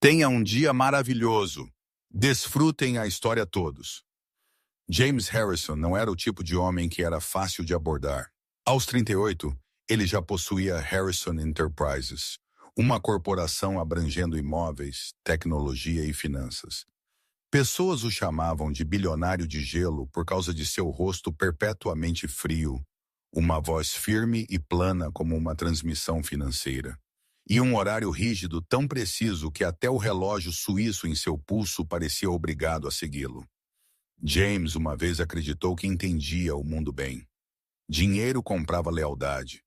Tenha um dia maravilhoso. Desfrutem a história todos. James Harrison não era o tipo de homem que era fácil de abordar. Aos 38, ele já possuía Harrison Enterprises, uma corporação abrangendo imóveis, tecnologia e finanças. Pessoas o chamavam de bilionário de gelo por causa de seu rosto perpetuamente frio, uma voz firme e plana como uma transmissão financeira, e um horário rígido tão preciso que até o relógio suíço em seu pulso parecia obrigado a segui-lo. James uma vez acreditou que entendia o mundo bem. Dinheiro comprava lealdade.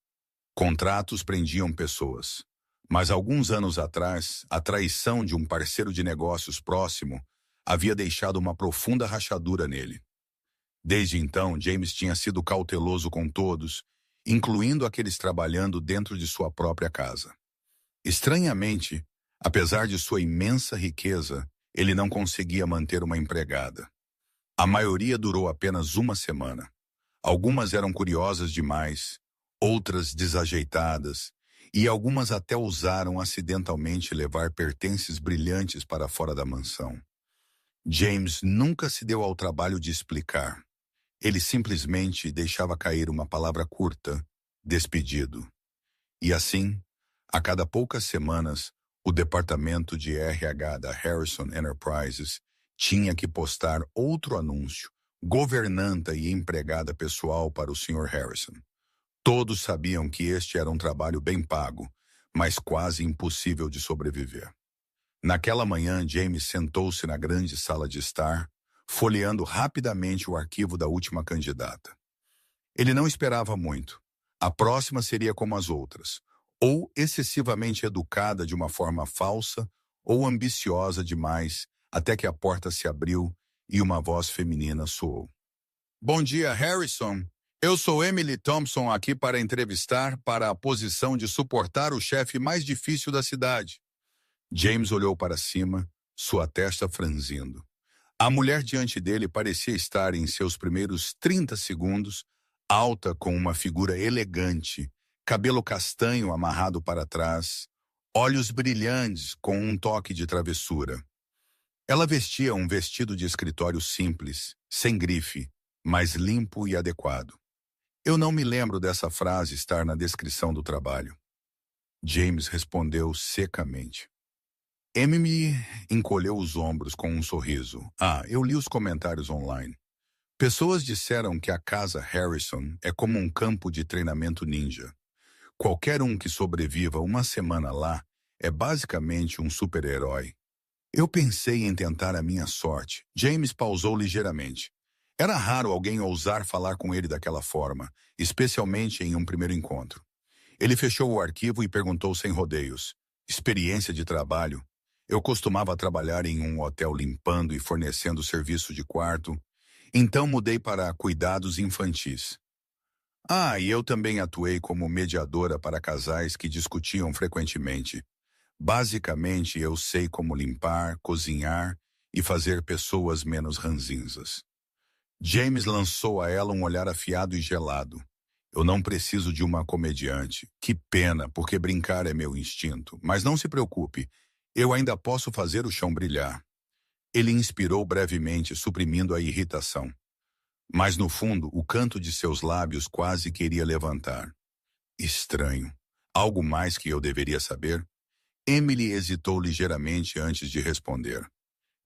Contratos prendiam pessoas. Mas alguns anos atrás, a traição de um parceiro de negócios próximo havia deixado uma profunda rachadura nele. Desde então, James tinha sido cauteloso com todos, incluindo aqueles trabalhando dentro de sua própria casa. Estranhamente, apesar de sua imensa riqueza, ele não conseguia manter uma empregada. A maioria durou apenas uma semana. Algumas eram curiosas demais, outras desajeitadas, e algumas até ousaram acidentalmente levar pertences brilhantes para fora da mansão. James nunca se deu ao trabalho de explicar. Ele simplesmente deixava cair uma palavra curta, despedido. E assim, a cada poucas semanas, o departamento de RH da Harrison Enterprises tinha que postar outro anúncio, governanta e empregada pessoal para o Sr. Harrison. Todos sabiam que este era um trabalho bem pago, mas quase impossível de sobreviver. Naquela manhã, James sentou-se na grande sala de estar, folheando rapidamente o arquivo da última candidata. Ele não esperava muito. A próxima seria como as outras, ou excessivamente educada de uma forma falsa, ou ambiciosa demais, até que a porta se abriu e uma voz feminina soou. Bom dia, Harrison. Eu sou Emily Thompson aqui para entrevistar para a posição de suportar o chefe mais difícil da cidade. James olhou para cima, sua testa franzindo. A mulher diante dele parecia estar em seus primeiros 30 segundos, alta com uma figura elegante, cabelo castanho amarrado para trás, olhos brilhantes com um toque de travessura. Ela vestia um vestido de escritório simples, sem grife, mas limpo e adequado. Eu não me lembro dessa frase estar na descrição do trabalho. James respondeu secamente. Emily encolheu os ombros com um sorriso. Eu li os comentários online. Pessoas disseram que a casa Harrison é como um campo de treinamento ninja. Qualquer um que sobreviva uma semana lá é basicamente um super-herói. Eu pensei em tentar a minha sorte. James pausou ligeiramente. Era raro alguém ousar falar com ele daquela forma, especialmente em um primeiro encontro. Ele fechou o arquivo e perguntou sem rodeios. Experiência de trabalho? Eu costumava trabalhar em um hotel limpando e fornecendo serviço de quarto, então mudei para cuidados infantis. E eu também atuei como mediadora para casais que discutiam frequentemente. Basicamente, eu sei como limpar, cozinhar e fazer pessoas menos ranzinzas. James lançou a ela um olhar afiado e gelado. Eu não preciso de uma comediante. Que pena, porque brincar é meu instinto. Mas não se preocupe, eu ainda posso fazer o chão brilhar. Ele inspirou brevemente, suprimindo a irritação. Mas no fundo, o canto de seus lábios quase queria levantar. Estranho. Algo mais que eu deveria saber? Emily hesitou ligeiramente antes de responder.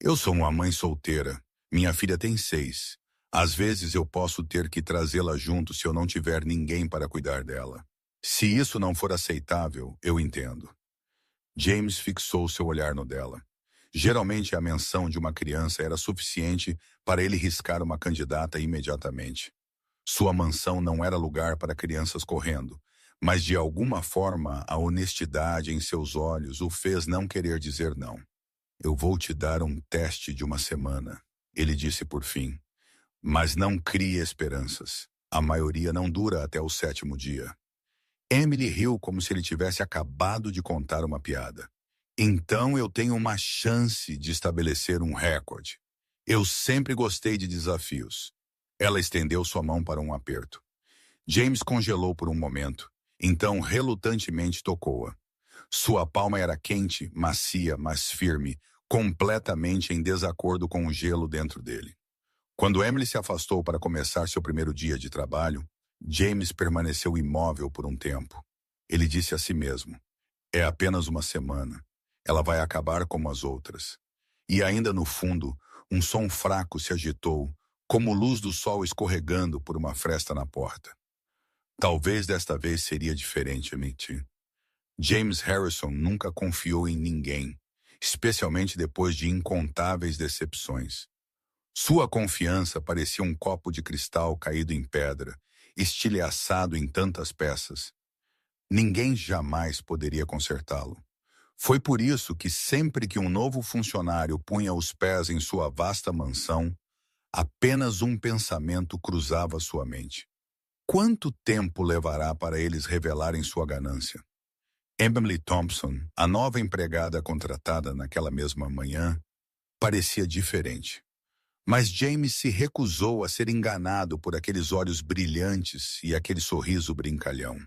Eu sou uma mãe solteira. Minha filha tem 6. Às vezes eu posso ter que trazê-la junto se eu não tiver ninguém para cuidar dela. Se isso não for aceitável, eu entendo. James fixou seu olhar no dela. Geralmente a menção de uma criança era suficiente para ele riscar uma candidata imediatamente. Sua mansão não era lugar para crianças correndo, mas de alguma forma a honestidade em seus olhos o fez não querer dizer não. Eu vou te dar um teste de uma semana, ele disse por fim. Mas não crie esperanças. A maioria não dura até o 7º dia. Emily riu como se ele tivesse acabado de contar uma piada. Então eu tenho uma chance de estabelecer um recorde. Eu sempre gostei de desafios. Ela estendeu sua mão para um aperto. James congelou por um momento, então relutantemente tocou-a. Sua palma era quente, macia, mas firme, completamente em desacordo com o gelo dentro dele. Quando Emily se afastou para começar seu primeiro dia de trabalho, James permaneceu imóvel por um tempo. Ele disse a si mesmo: é apenas uma semana. Ela vai acabar como as outras. E ainda no fundo, um som fraco se agitou, como luz do sol escorregando por uma fresta na porta. Talvez desta vez seria diferente, admitiu. James Harrison nunca confiou em ninguém, especialmente depois de incontáveis decepções. Sua confiança parecia um copo de cristal caído em pedra, estilhaçado em tantas peças. Ninguém jamais poderia consertá-lo. Foi por isso que sempre que um novo funcionário punha os pés em sua vasta mansão, apenas um pensamento cruzava sua mente. Quanto tempo levará para eles revelarem sua ganância? Emily Thompson, a nova empregada contratada naquela mesma manhã, parecia diferente. Mas James se recusou a ser enganado por aqueles olhos brilhantes e aquele sorriso brincalhão.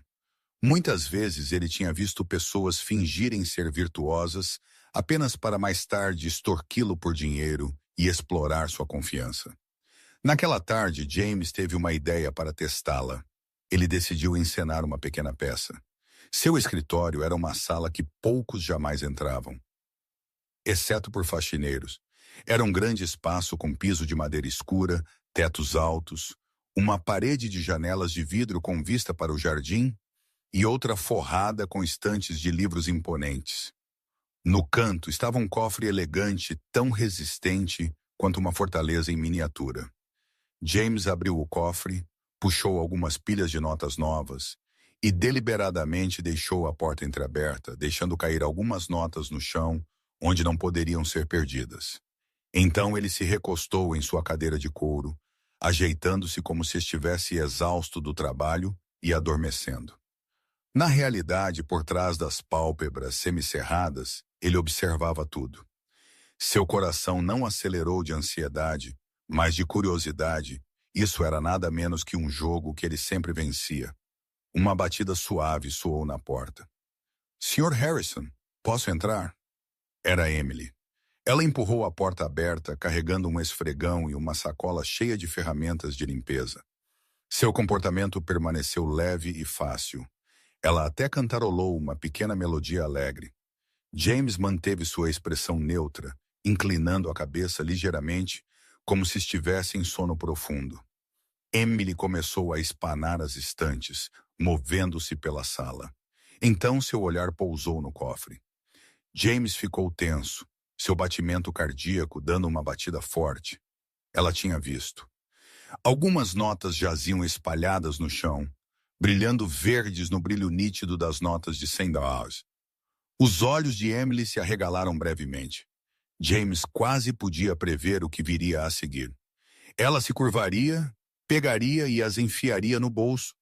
Muitas vezes ele tinha visto pessoas fingirem ser virtuosas apenas para mais tarde extorquí-lo por dinheiro e explorar sua confiança. Naquela tarde, James teve uma ideia para testá-la. Ele decidiu encenar uma pequena peça. Seu escritório era uma sala que poucos jamais entravam, exceto por faxineiros. Era um grande espaço com piso de madeira escura, tetos altos, uma parede de janelas de vidro com vista para o jardim e outra forrada com estantes de livros imponentes. No canto estava um cofre elegante, tão resistente quanto uma fortaleza em miniatura. James abriu o cofre, puxou algumas pilhas de notas novas e deliberadamente deixou a porta entreaberta, deixando cair algumas notas no chão, onde não poderiam ser perdidas. Então ele se recostou em sua cadeira de couro, ajeitando-se como se estivesse exausto do trabalho e adormecendo. Na realidade, por trás das pálpebras semicerradas, ele observava tudo. Seu coração não acelerou de ansiedade, mas de curiosidade. Isso era nada menos que um jogo que ele sempre vencia. Uma batida suave soou na porta. Sr. Harrison, posso entrar? Era Emily. Ela empurrou a porta aberta, carregando um esfregão e uma sacola cheia de ferramentas de limpeza. Seu comportamento permaneceu leve e fácil. Ela até cantarolou uma pequena melodia alegre. James manteve sua expressão neutra, inclinando a cabeça ligeiramente, como se estivesse em sono profundo. Emily começou a espanar as estantes, movendo-se pela sala. Então seu olhar pousou no cofre. James ficou tenso, seu batimento cardíaco dando uma batida forte. Ela tinha visto. Algumas notas jaziam espalhadas no chão, brilhando verdes no brilho nítido das notas de $100. Os olhos de Emily se arregalaram brevemente. James quase podia prever o que viria a seguir. Ela se curvaria, pegaria e as enfiaria no bolso.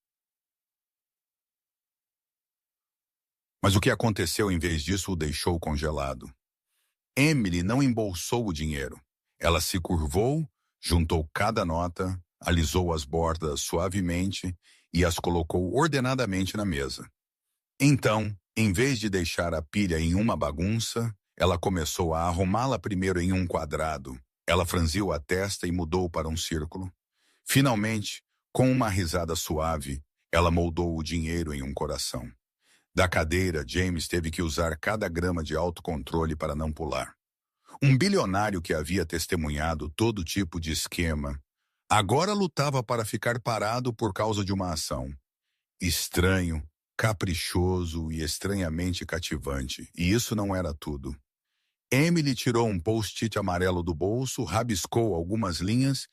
Mas o que aconteceu em vez disso o deixou congelado. Emily não embolsou o dinheiro. Ela se curvou, juntou cada nota, alisou as bordas suavemente e as colocou ordenadamente na mesa. Então, em vez de deixar a pilha em uma bagunça, ela começou a arrumá-la primeiro em um quadrado. Ela franziu a testa e mudou para um círculo. Finalmente, com uma risada suave, ela moldou o dinheiro em um coração. Da cadeira, James teve que usar cada grama de autocontrole para não pular. Um bilionário que havia testemunhado todo tipo de esquema, agora lutava para ficar parado por causa de uma ação. Estranho, caprichoso e estranhamente cativante. E isso não era tudo. Emily tirou um post-it amarelo do bolso, rabiscou algumas linhas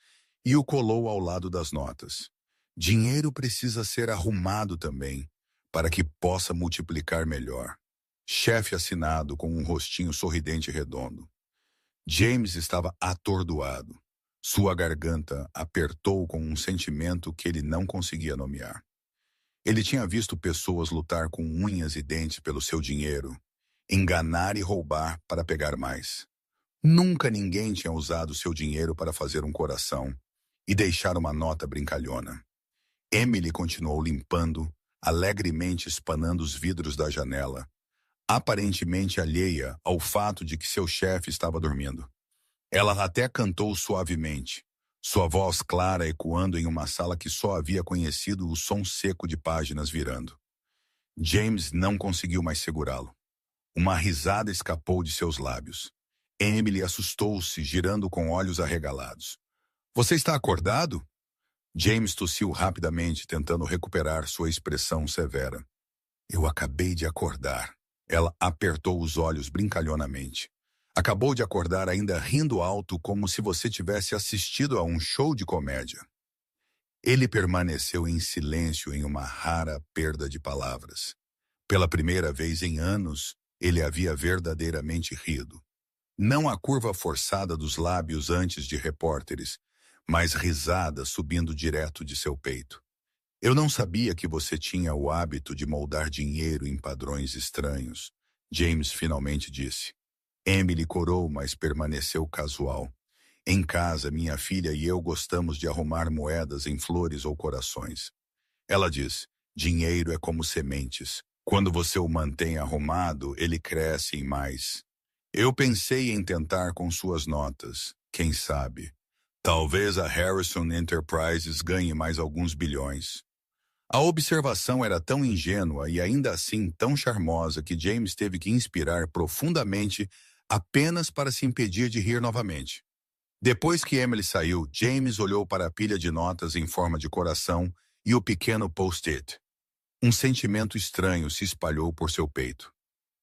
e o colou ao lado das notas. Dinheiro precisa ser arrumado também, para que possa multiplicar melhor. Chefe assinado com um rostinho sorridente e redondo. James estava atordoado. Sua garganta apertou com um sentimento que ele não conseguia nomear. Ele tinha visto pessoas lutar com unhas e dentes pelo seu dinheiro, enganar e roubar para pegar mais. Nunca ninguém tinha usado seu dinheiro para fazer um coração e deixar uma nota brincalhona. Emily continuou limpando, alegremente espanando os vidros da janela, aparentemente alheia ao fato de que seu chefe estava dormindo. Ela até cantou suavemente, sua voz clara ecoando em uma sala que só havia conhecido o som seco de páginas virando. James não conseguiu mais segurá-lo. Uma risada escapou de seus lábios. Emily assustou-se, girando com olhos arregalados. Você está acordado? James tossiu rapidamente, tentando recuperar sua expressão severa. Eu acabei de acordar. Ela apertou os olhos brincalhonamente. Acabou de acordar ainda rindo alto como se você tivesse assistido a um show de comédia. Ele permaneceu em silêncio em uma rara perda de palavras. Pela primeira vez em anos, ele havia verdadeiramente rido. Não a curva forçada dos lábios antes de repórteres, mas risada subindo direto de seu peito. Eu não sabia que você tinha o hábito de moldar dinheiro em padrões estranhos, James finalmente disse. Emily corou, mas permaneceu casual. Em casa, minha filha e eu gostamos de arrumar moedas em flores ou corações. Ela diz, dinheiro é como sementes. Quando você o mantém arrumado, ele cresce em mais. Eu pensei em tentar com suas notas, quem sabe. Talvez a Harrison Enterprises ganhe mais alguns bilhões. A observação era tão ingênua e ainda assim tão charmosa que James teve que inspirar profundamente apenas para se impedir de rir novamente. Depois que Emily saiu, James olhou para a pilha de notas em forma de coração e o pequeno post-it. Um sentimento estranho se espalhou por seu peito.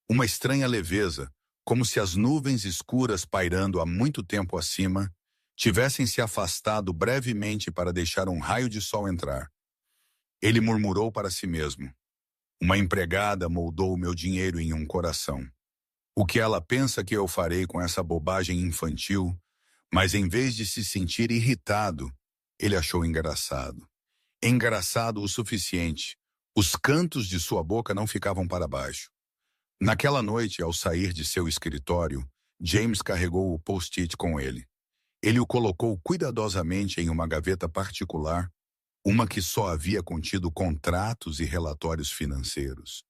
Uma estranha leveza, como se as nuvens escuras pairando há muito tempo acima tivessem se afastado brevemente para deixar um raio de sol entrar. Ele murmurou para si mesmo. Uma empregada moldou meu dinheiro em um coração. O que ela pensa que eu farei com essa bobagem infantil? Mas em vez de se sentir irritado, ele achou engraçado. Engraçado o suficiente. Os cantos de sua boca não ficavam para baixo. Naquela noite, ao sair de seu escritório, James carregou o post-it com ele. Ele o colocou cuidadosamente em uma gaveta particular, uma que só havia contido contratos e relatórios financeiros.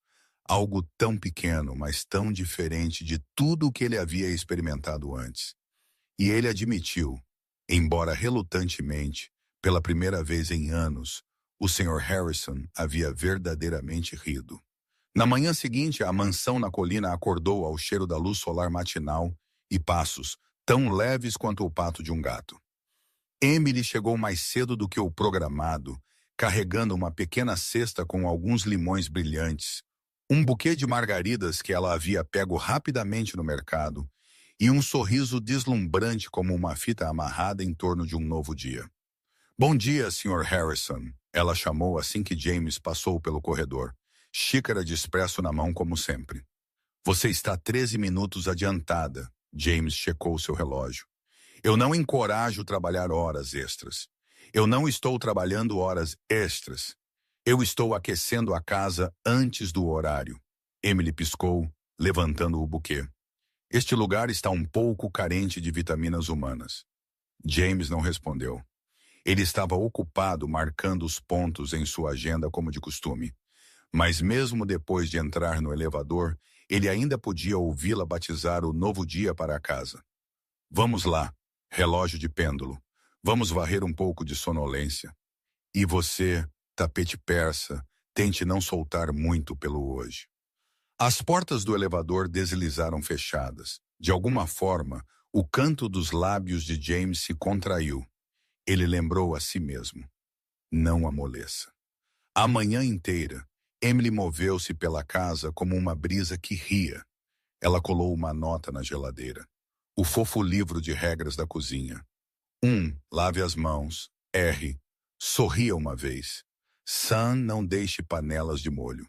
Algo tão pequeno, mas tão diferente de tudo o que ele havia experimentado antes. E ele admitiu, embora relutantemente, pela primeira vez em anos, o Sr. Harrison havia verdadeiramente rido. Na manhã seguinte, a mansão na colina acordou ao cheiro da luz solar matinal e passos, tão leves quanto o pato de um gato. Emily chegou mais cedo do que o programado, carregando uma pequena cesta com alguns limões brilhantes, um buquê de margaridas que ela havia pego rapidamente no mercado e um sorriso deslumbrante como uma fita amarrada em torno de um novo dia. Bom dia, Sr. Harrison, ela chamou assim que James passou pelo corredor, xícara de expresso na mão como sempre. Você está 13 minutos adiantada, James checou seu relógio. Eu não encorajo trabalhar horas extras. Eu não estou trabalhando horas extras. Eu estou aquecendo a casa antes do horário. Emily piscou, levantando o buquê. Este lugar está um pouco carente de vitaminas humanas. James não respondeu. Ele estava ocupado marcando os pontos em sua agenda como de costume. Mas mesmo depois de entrar no elevador, ele ainda podia ouvi-la batizar o novo dia para a casa. Vamos lá, relógio de pêndulo. Vamos varrer um pouco de sonolência. E você, tapete persa, tente não soltar muito pelo hoje. As portas do elevador deslizaram fechadas. De alguma forma, o canto dos lábios de James se contraiu. Ele lembrou a si mesmo. Não amoleça. A manhã inteira, Emily moveu-se pela casa como uma brisa que ria. Ela colou uma nota na geladeira. O fofo livro de regras da cozinha. 1. Lave as mãos. R. Sorria uma vez. Sam, não deixe panelas de molho.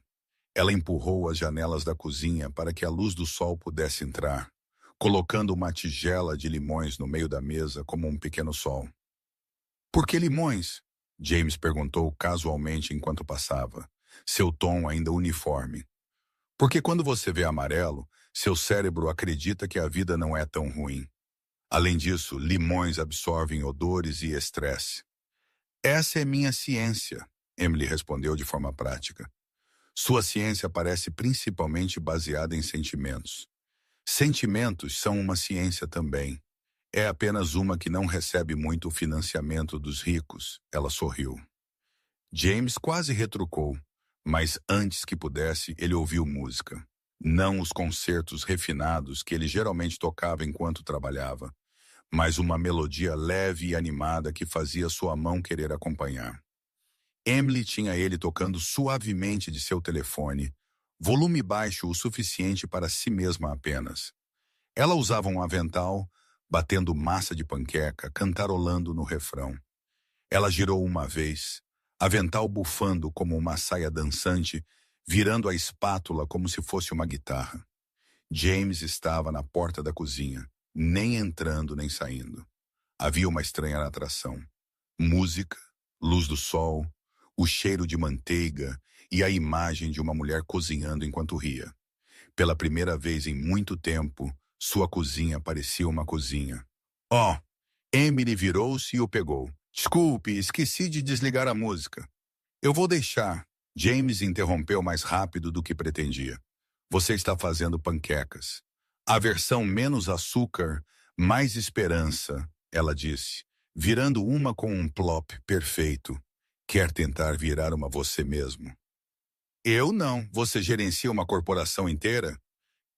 Ela empurrou as janelas da cozinha para que a luz do sol pudesse entrar, colocando uma tigela de limões no meio da mesa como um pequeno sol. Por que limões? James perguntou casualmente enquanto passava, seu tom ainda uniforme. Porque quando você vê amarelo, seu cérebro acredita que a vida não é tão ruim. Além disso, limões absorvem odores e estresse. Essa é minha ciência, Emily respondeu de forma prática. Sua ciência parece principalmente baseada em sentimentos. Sentimentos são uma ciência também. É apenas uma que não recebe muito financiamento dos ricos. Ela sorriu. James quase retrucou, mas antes que pudesse, ele ouviu música. Não os concertos refinados que ele geralmente tocava enquanto trabalhava, mas uma melodia leve e animada que fazia sua mão querer acompanhar. Emily tinha ele tocando suavemente de seu telefone, volume baixo o suficiente para si mesma apenas. Ela usava um avental, batendo massa de panqueca, cantarolando no refrão. Ela girou uma vez, avental bufando como uma saia dançante, virando a espátula como se fosse uma guitarra. James estava na porta da cozinha, nem entrando nem saindo. Havia uma estranha atração. Música, luz do sol, o cheiro de manteiga e a imagem de uma mulher cozinhando enquanto ria. Pela primeira vez em muito tempo, sua cozinha parecia uma cozinha. Oh! Emily virou-se e o pegou. Desculpe, esqueci de desligar a música. Eu vou deixar. James interrompeu mais rápido do que pretendia. Você está fazendo panquecas. A versão menos açúcar, mais esperança, ela disse, virando uma com um plop perfeito. Quer tentar virar uma você mesmo? Eu não. Você gerencia uma corporação inteira?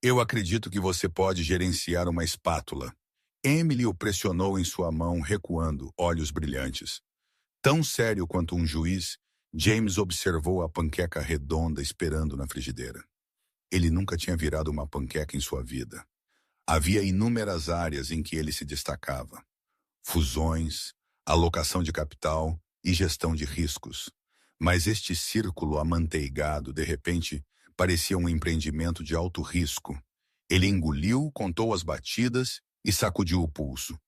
Eu acredito que você pode gerenciar uma espátula. Emily o pressionou em sua mão, recuando, olhos brilhantes. Tão sério quanto um juiz, James observou a panqueca redonda esperando na frigideira. Ele nunca tinha virado uma panqueca em sua vida. Havia inúmeras áreas em que ele se destacava. Fusões, alocação de capital e gestão de riscos. Mas este círculo amanteigado, de repente, parecia um empreendimento de alto risco. Ele engoliu, contou as batidas e sacudiu o pulso.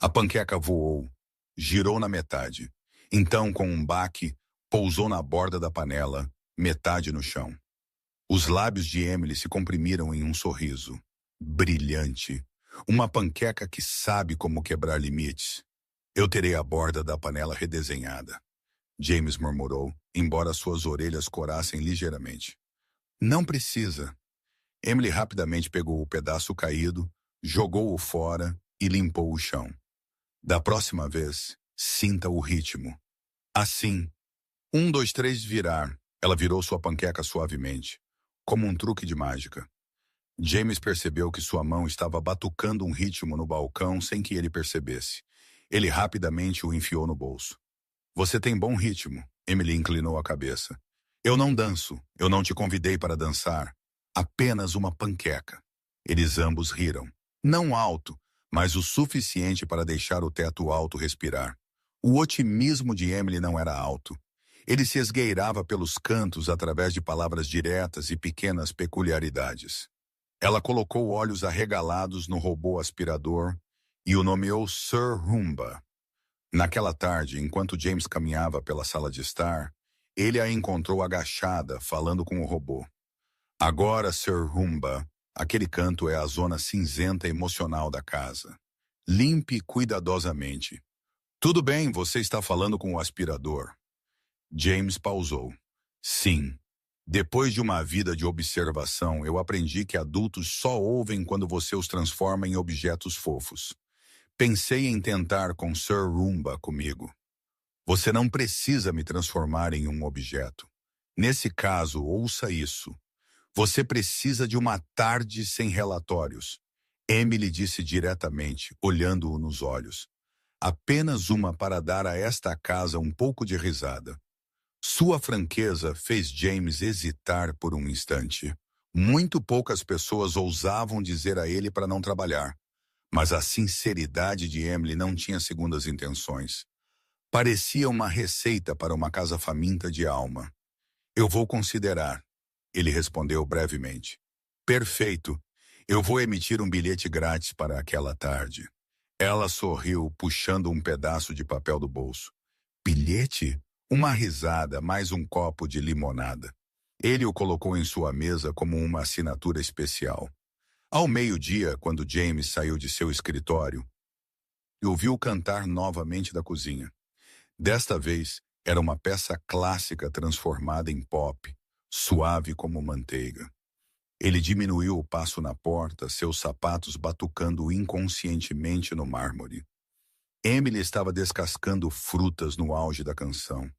A panqueca voou, girou na metade. Então, com um baque, pousou na borda da panela, metade no chão. Os lábios de Emily se comprimiram em um sorriso. Brilhante. Uma panqueca que sabe como quebrar limites. Eu terei a borda da panela redesenhada. James murmurou, embora suas orelhas corassem ligeiramente. Não precisa. Emily rapidamente pegou o pedaço caído, jogou-o fora e limpou o chão. Da próxima vez, sinta o ritmo. Assim. 1, 2, 3, virar. Ela virou sua panqueca suavemente, como um truque de mágica. James percebeu que sua mão estava batucando um ritmo no balcão sem que ele percebesse. Ele rapidamente o enfiou no bolso. Você tem bom ritmo, Emily inclinou a cabeça. Eu não danço, eu não te convidei para dançar. Apenas uma panqueca. Eles ambos riram. Não alto, mas o suficiente para deixar o teto alto respirar. O otimismo de Emily não era alto. Ele se esgueirava pelos cantos através de palavras diretas e pequenas peculiaridades. Ela colocou olhos arregalados no robô aspirador e o nomeou Sir Rumba. Naquela tarde, enquanto James caminhava pela sala de estar, ele a encontrou agachada, falando com o robô. Agora, Sir Rumba, aquele canto é a zona cinzenta emocional da casa. Limpe cuidadosamente. Tudo bem, você está falando com o aspirador. James pausou. Sim. Depois de uma vida de observação, eu aprendi que adultos só ouvem quando você os transforma em objetos fofos. Pensei em tentar com Sir Rumba comigo. Você não precisa me transformar em um objeto. Nesse caso, ouça isso. Você precisa de uma tarde sem relatórios. Emily disse diretamente, olhando-o nos olhos. Apenas uma para dar a esta casa um pouco de risada. Sua franqueza fez James hesitar por um instante. Muito poucas pessoas ousavam dizer a ele para não trabalhar. Mas a sinceridade de Emily não tinha segundas intenções. Parecia uma receita para uma casa faminta de alma. Eu vou considerar, ele respondeu brevemente. Perfeito. Eu vou emitir um bilhete grátis para aquela tarde. Ela sorriu, puxando um pedaço de papel do bolso. Bilhete? Uma risada, mais um copo de limonada. Ele o colocou em sua mesa como uma assinatura especial. Ao meio-dia, quando James saiu de seu escritório, ouviu cantar novamente da cozinha. Desta vez, era uma peça clássica transformada em pop, suave como manteiga. Ele diminuiu o passo na porta, seus sapatos batucando inconscientemente no mármore. Emily estava descascando frutas no auge da canção.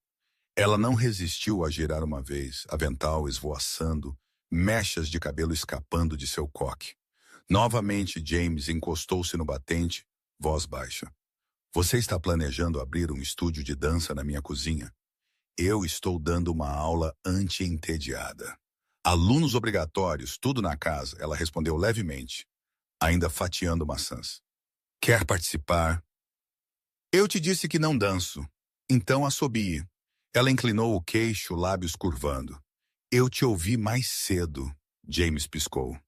Ela não resistiu a girar uma vez, avental esvoaçando, mechas de cabelo escapando de seu coque. Novamente, James encostou-se no batente, voz baixa. Você está planejando abrir um estúdio de dança na minha cozinha? Eu estou dando uma aula anti-entediada. Alunos obrigatórios, tudo na casa, ela respondeu levemente, ainda fatiando maçãs. Quer participar? Eu te disse que não danço. Então assobie. Ela inclinou o queixo, lábios curvando. Eu te ouvi mais cedo, James piscou.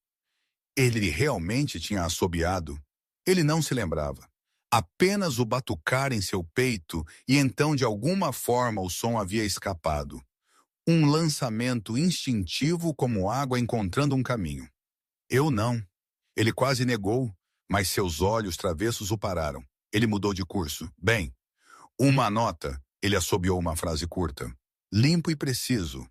Ele realmente tinha assobiado? Ele não se lembrava. Apenas o batucar em seu peito e então de alguma forma o som havia escapado. Um lançamento instintivo como água encontrando um caminho. Eu não. Ele quase negou, mas seus olhos travessos o pararam. Ele mudou de curso. Bem, uma nota, ele assobiou uma frase curta. Limpo e preciso.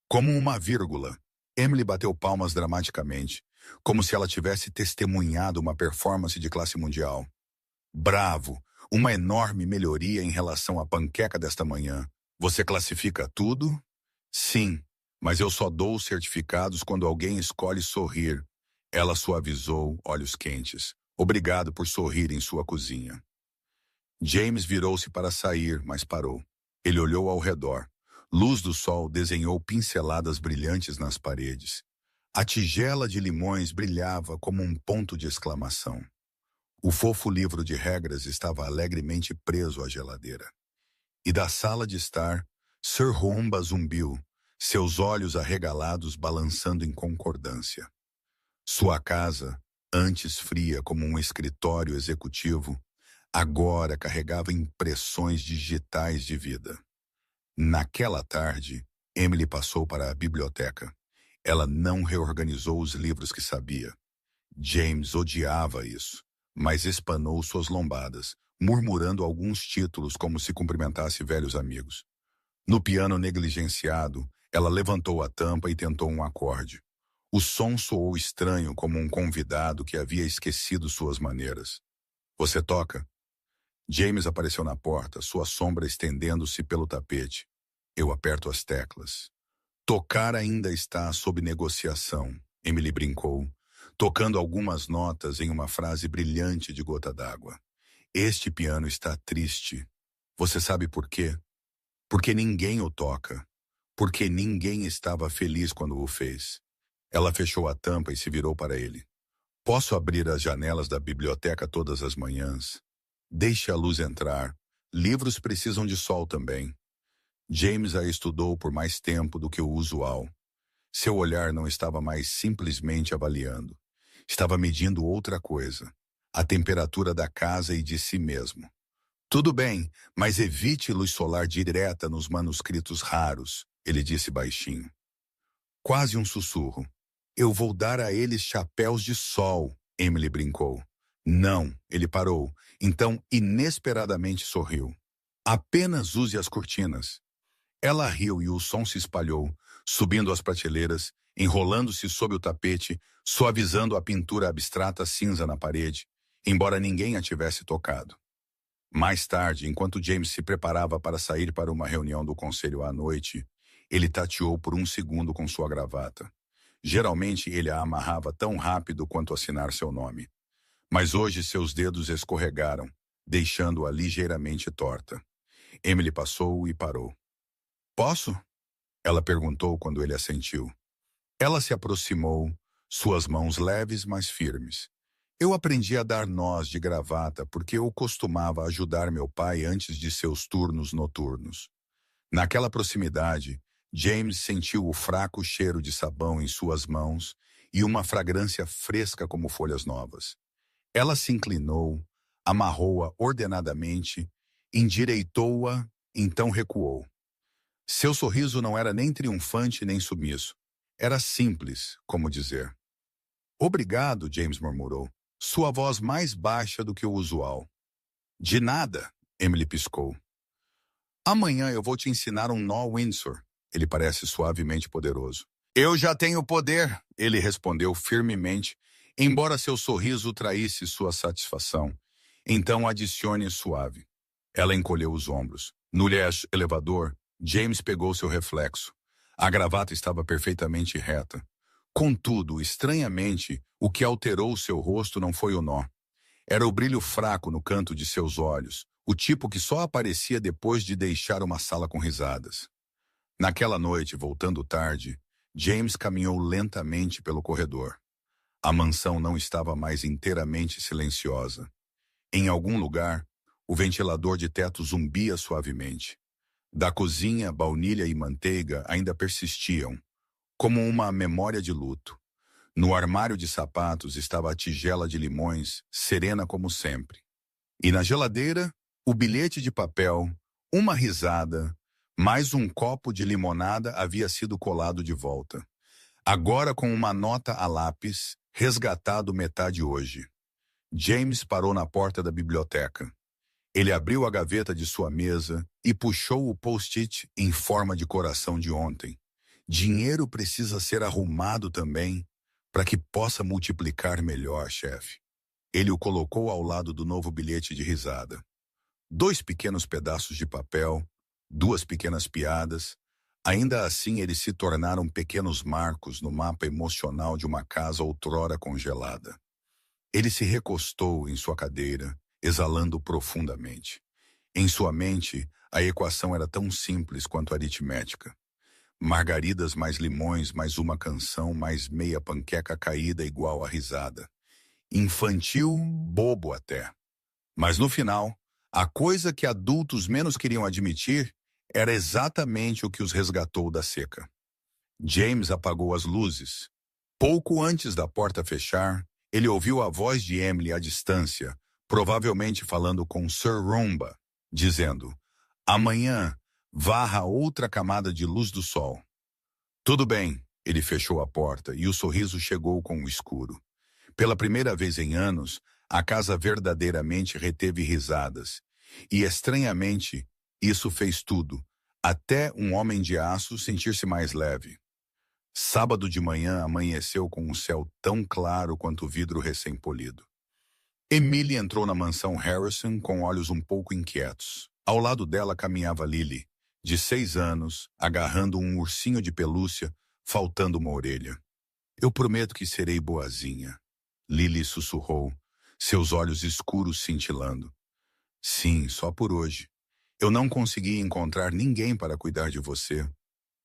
Como uma vírgula. Emily bateu palmas dramaticamente, como se ela tivesse testemunhado uma performance de classe mundial. Bravo! Uma enorme melhoria em relação à panqueca desta manhã. Você classifica tudo? Sim, mas eu só dou os certificados quando alguém escolhe sorrir. Ela suavizou, olhos quentes. Obrigado por sorrir em sua cozinha. James virou-se para sair, mas parou. Ele olhou ao redor. Luz do sol desenhou pinceladas brilhantes nas paredes. A tigela de limões brilhava como um ponto de exclamação. O fofo livro de regras estava alegremente preso à geladeira. E da sala de estar, Sir Rumba zumbiu, seus olhos arregalados balançando em concordância. Sua casa, antes fria como um escritório executivo, agora carregava impressões digitais de vida. Naquela tarde, Emily passou para a biblioteca. Ela não reorganizou os livros que sabia. James odiava isso, mas espanou suas lombadas, murmurando alguns títulos como se cumprimentasse velhos amigos. No piano negligenciado, ela levantou a tampa e tentou um acorde. O som soou estranho como um convidado que havia esquecido suas maneiras. Você toca? James apareceu na porta, sua sombra estendendo-se pelo tapete. Eu aperto as teclas. Tocar ainda está sob negociação, Emily brincou, tocando algumas notas em uma frase brilhante de gota d'água. Este piano está triste. Você sabe por quê? Porque ninguém o toca. Porque ninguém estava feliz quando o fez. Ela fechou a tampa e se virou para ele. Posso abrir as janelas da biblioteca todas as manhãs? Deixe a luz entrar. Livros precisam de sol também. James a estudou por mais tempo do que o usual. Seu olhar não estava mais simplesmente avaliando. Estava medindo outra coisa. A temperatura da casa e de si mesmo. Tudo bem, mas evite luz solar direta nos manuscritos raros, ele disse baixinho. Quase um sussurro. Eu vou dar a eles chapéus de sol, Emily brincou. Não, ele parou, então inesperadamente sorriu. Apenas use as cortinas. Ela riu e o som se espalhou, subindo as prateleiras, enrolando-se sob o tapete, suavizando a pintura abstrata cinza na parede, embora ninguém a tivesse tocado. Mais tarde, enquanto James se preparava para sair para uma reunião do conselho à noite, ele tateou por um segundo com sua gravata. Geralmente ele a amarrava tão rápido quanto assinar seu nome. Mas hoje seus dedos escorregaram, deixando-a ligeiramente torta. Emily passou e parou. Posso? Ela perguntou quando ele assentiu. Ela se aproximou, suas mãos leves, mas firmes. Eu aprendi a dar nós de gravata porque eu costumava ajudar meu pai antes de seus turnos noturnos. Naquela proximidade, James sentiu o fraco cheiro de sabão em suas mãos e uma fragrância fresca como folhas novas. Ela se inclinou, amarrou-a ordenadamente, endireitou-a, então recuou. Seu sorriso não era nem triunfante nem submisso. Era simples, como dizer. Obrigado, James murmurou, sua voz mais baixa do que o usual. De nada, Emily piscou. Amanhã eu vou te ensinar um nó Windsor. Ele parece suavemente poderoso. Eu já tenho poder, ele respondeu firmemente, embora seu sorriso traísse sua satisfação. Então adicione suave. Ela encolheu os ombros. No elevador, James pegou seu reflexo. A gravata estava perfeitamente reta. Contudo, estranhamente, o que alterou seu rosto não foi o nó. Era o brilho fraco no canto de seus olhos, o tipo que só aparecia depois de deixar uma sala com risadas. Naquela noite, voltando tarde, James caminhou lentamente pelo corredor. A mansão não estava mais inteiramente silenciosa. Em algum lugar, o ventilador de teto zumbia suavemente. Da cozinha, baunilha e manteiga ainda persistiam, como uma memória de luto. No armário de sapatos estava a tigela de limões, serena como sempre. E na geladeira, o bilhete de papel, uma risada, mais um copo de limonada havia sido colado de volta. Agora com uma nota a lápis, resgatado metade hoje. James parou na porta da biblioteca. Ele abriu a gaveta de sua mesa e puxou o post-it em forma de coração de ontem. Dinheiro precisa ser arrumado também, para que possa multiplicar melhor, chefe. Ele o colocou ao lado do novo bilhete de risada. 2 pequenos pedaços de papel, 2 pequenas piadas. Ainda assim, eles se tornaram pequenos marcos no mapa emocional de uma casa outrora congelada. Ele se recostou em sua cadeira, exalando profundamente. Em sua mente, a equação era tão simples quanto aritmética. Margaridas mais limões, mais uma canção, mais meia panqueca caída igual a risada. Infantil, bobo até. Mas no final, a coisa que adultos menos queriam admitir era exatamente o que os resgatou da seca. James apagou as luzes. Pouco antes da porta fechar, ele ouviu a voz de Emily à distância, provavelmente falando com Sir Roomba, dizendo: "Amanhã, varra outra camada de luz do sol." Tudo bem, ele fechou a porta e o sorriso chegou com o escuro. Pela primeira vez em anos, a casa verdadeiramente reteve risadas. E, estranhamente, isso fez tudo, até um homem de aço sentir-se mais leve. Sábado de manhã amanheceu com um céu tão claro quanto o vidro recém-polido. Emily entrou na mansão Harrison com olhos um pouco inquietos. Ao lado dela caminhava Lily, de 6 anos, agarrando um ursinho de pelúcia, faltando uma orelha. "Eu prometo que serei boazinha", Lily sussurrou, seus olhos escuros cintilando. "Sim, só por hoje. Eu não consegui encontrar ninguém para cuidar de você."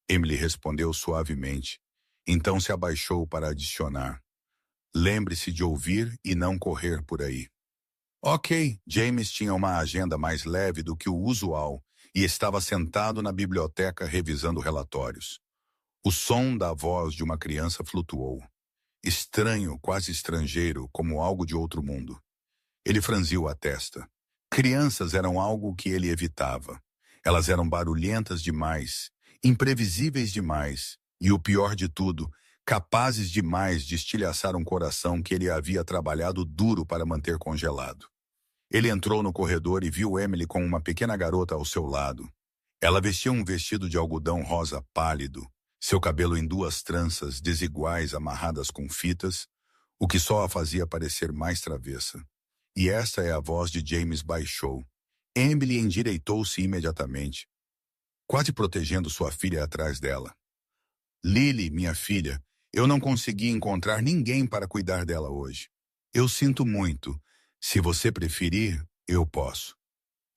Emily respondeu suavemente. Então se abaixou para adicionar: "Lembre-se de ouvir e não correr por aí." Ok, James tinha uma agenda mais leve do que o usual e estava sentado na biblioteca revisando relatórios. O som da voz de uma criança flutuou. Estranho, quase estrangeiro, como algo de outro mundo. Ele franziu a testa. Crianças eram algo que ele evitava. Elas eram barulhentas demais, imprevisíveis demais, e o pior de tudo, capazes demais de estilhaçar um coração que ele havia trabalhado duro para manter congelado. Ele entrou no corredor e viu Emily com uma pequena garota ao seu lado. Ela vestia um vestido de algodão rosa pálido, seu cabelo em 2 tranças desiguais amarradas com fitas, o que só a fazia parecer mais travessa. E esta é a voz de James baixou. Emily endireitou-se imediatamente, quase protegendo sua filha atrás dela. "Lily, minha filha, eu não consegui encontrar ninguém para cuidar dela hoje. Eu sinto muito. Se você preferir, eu posso."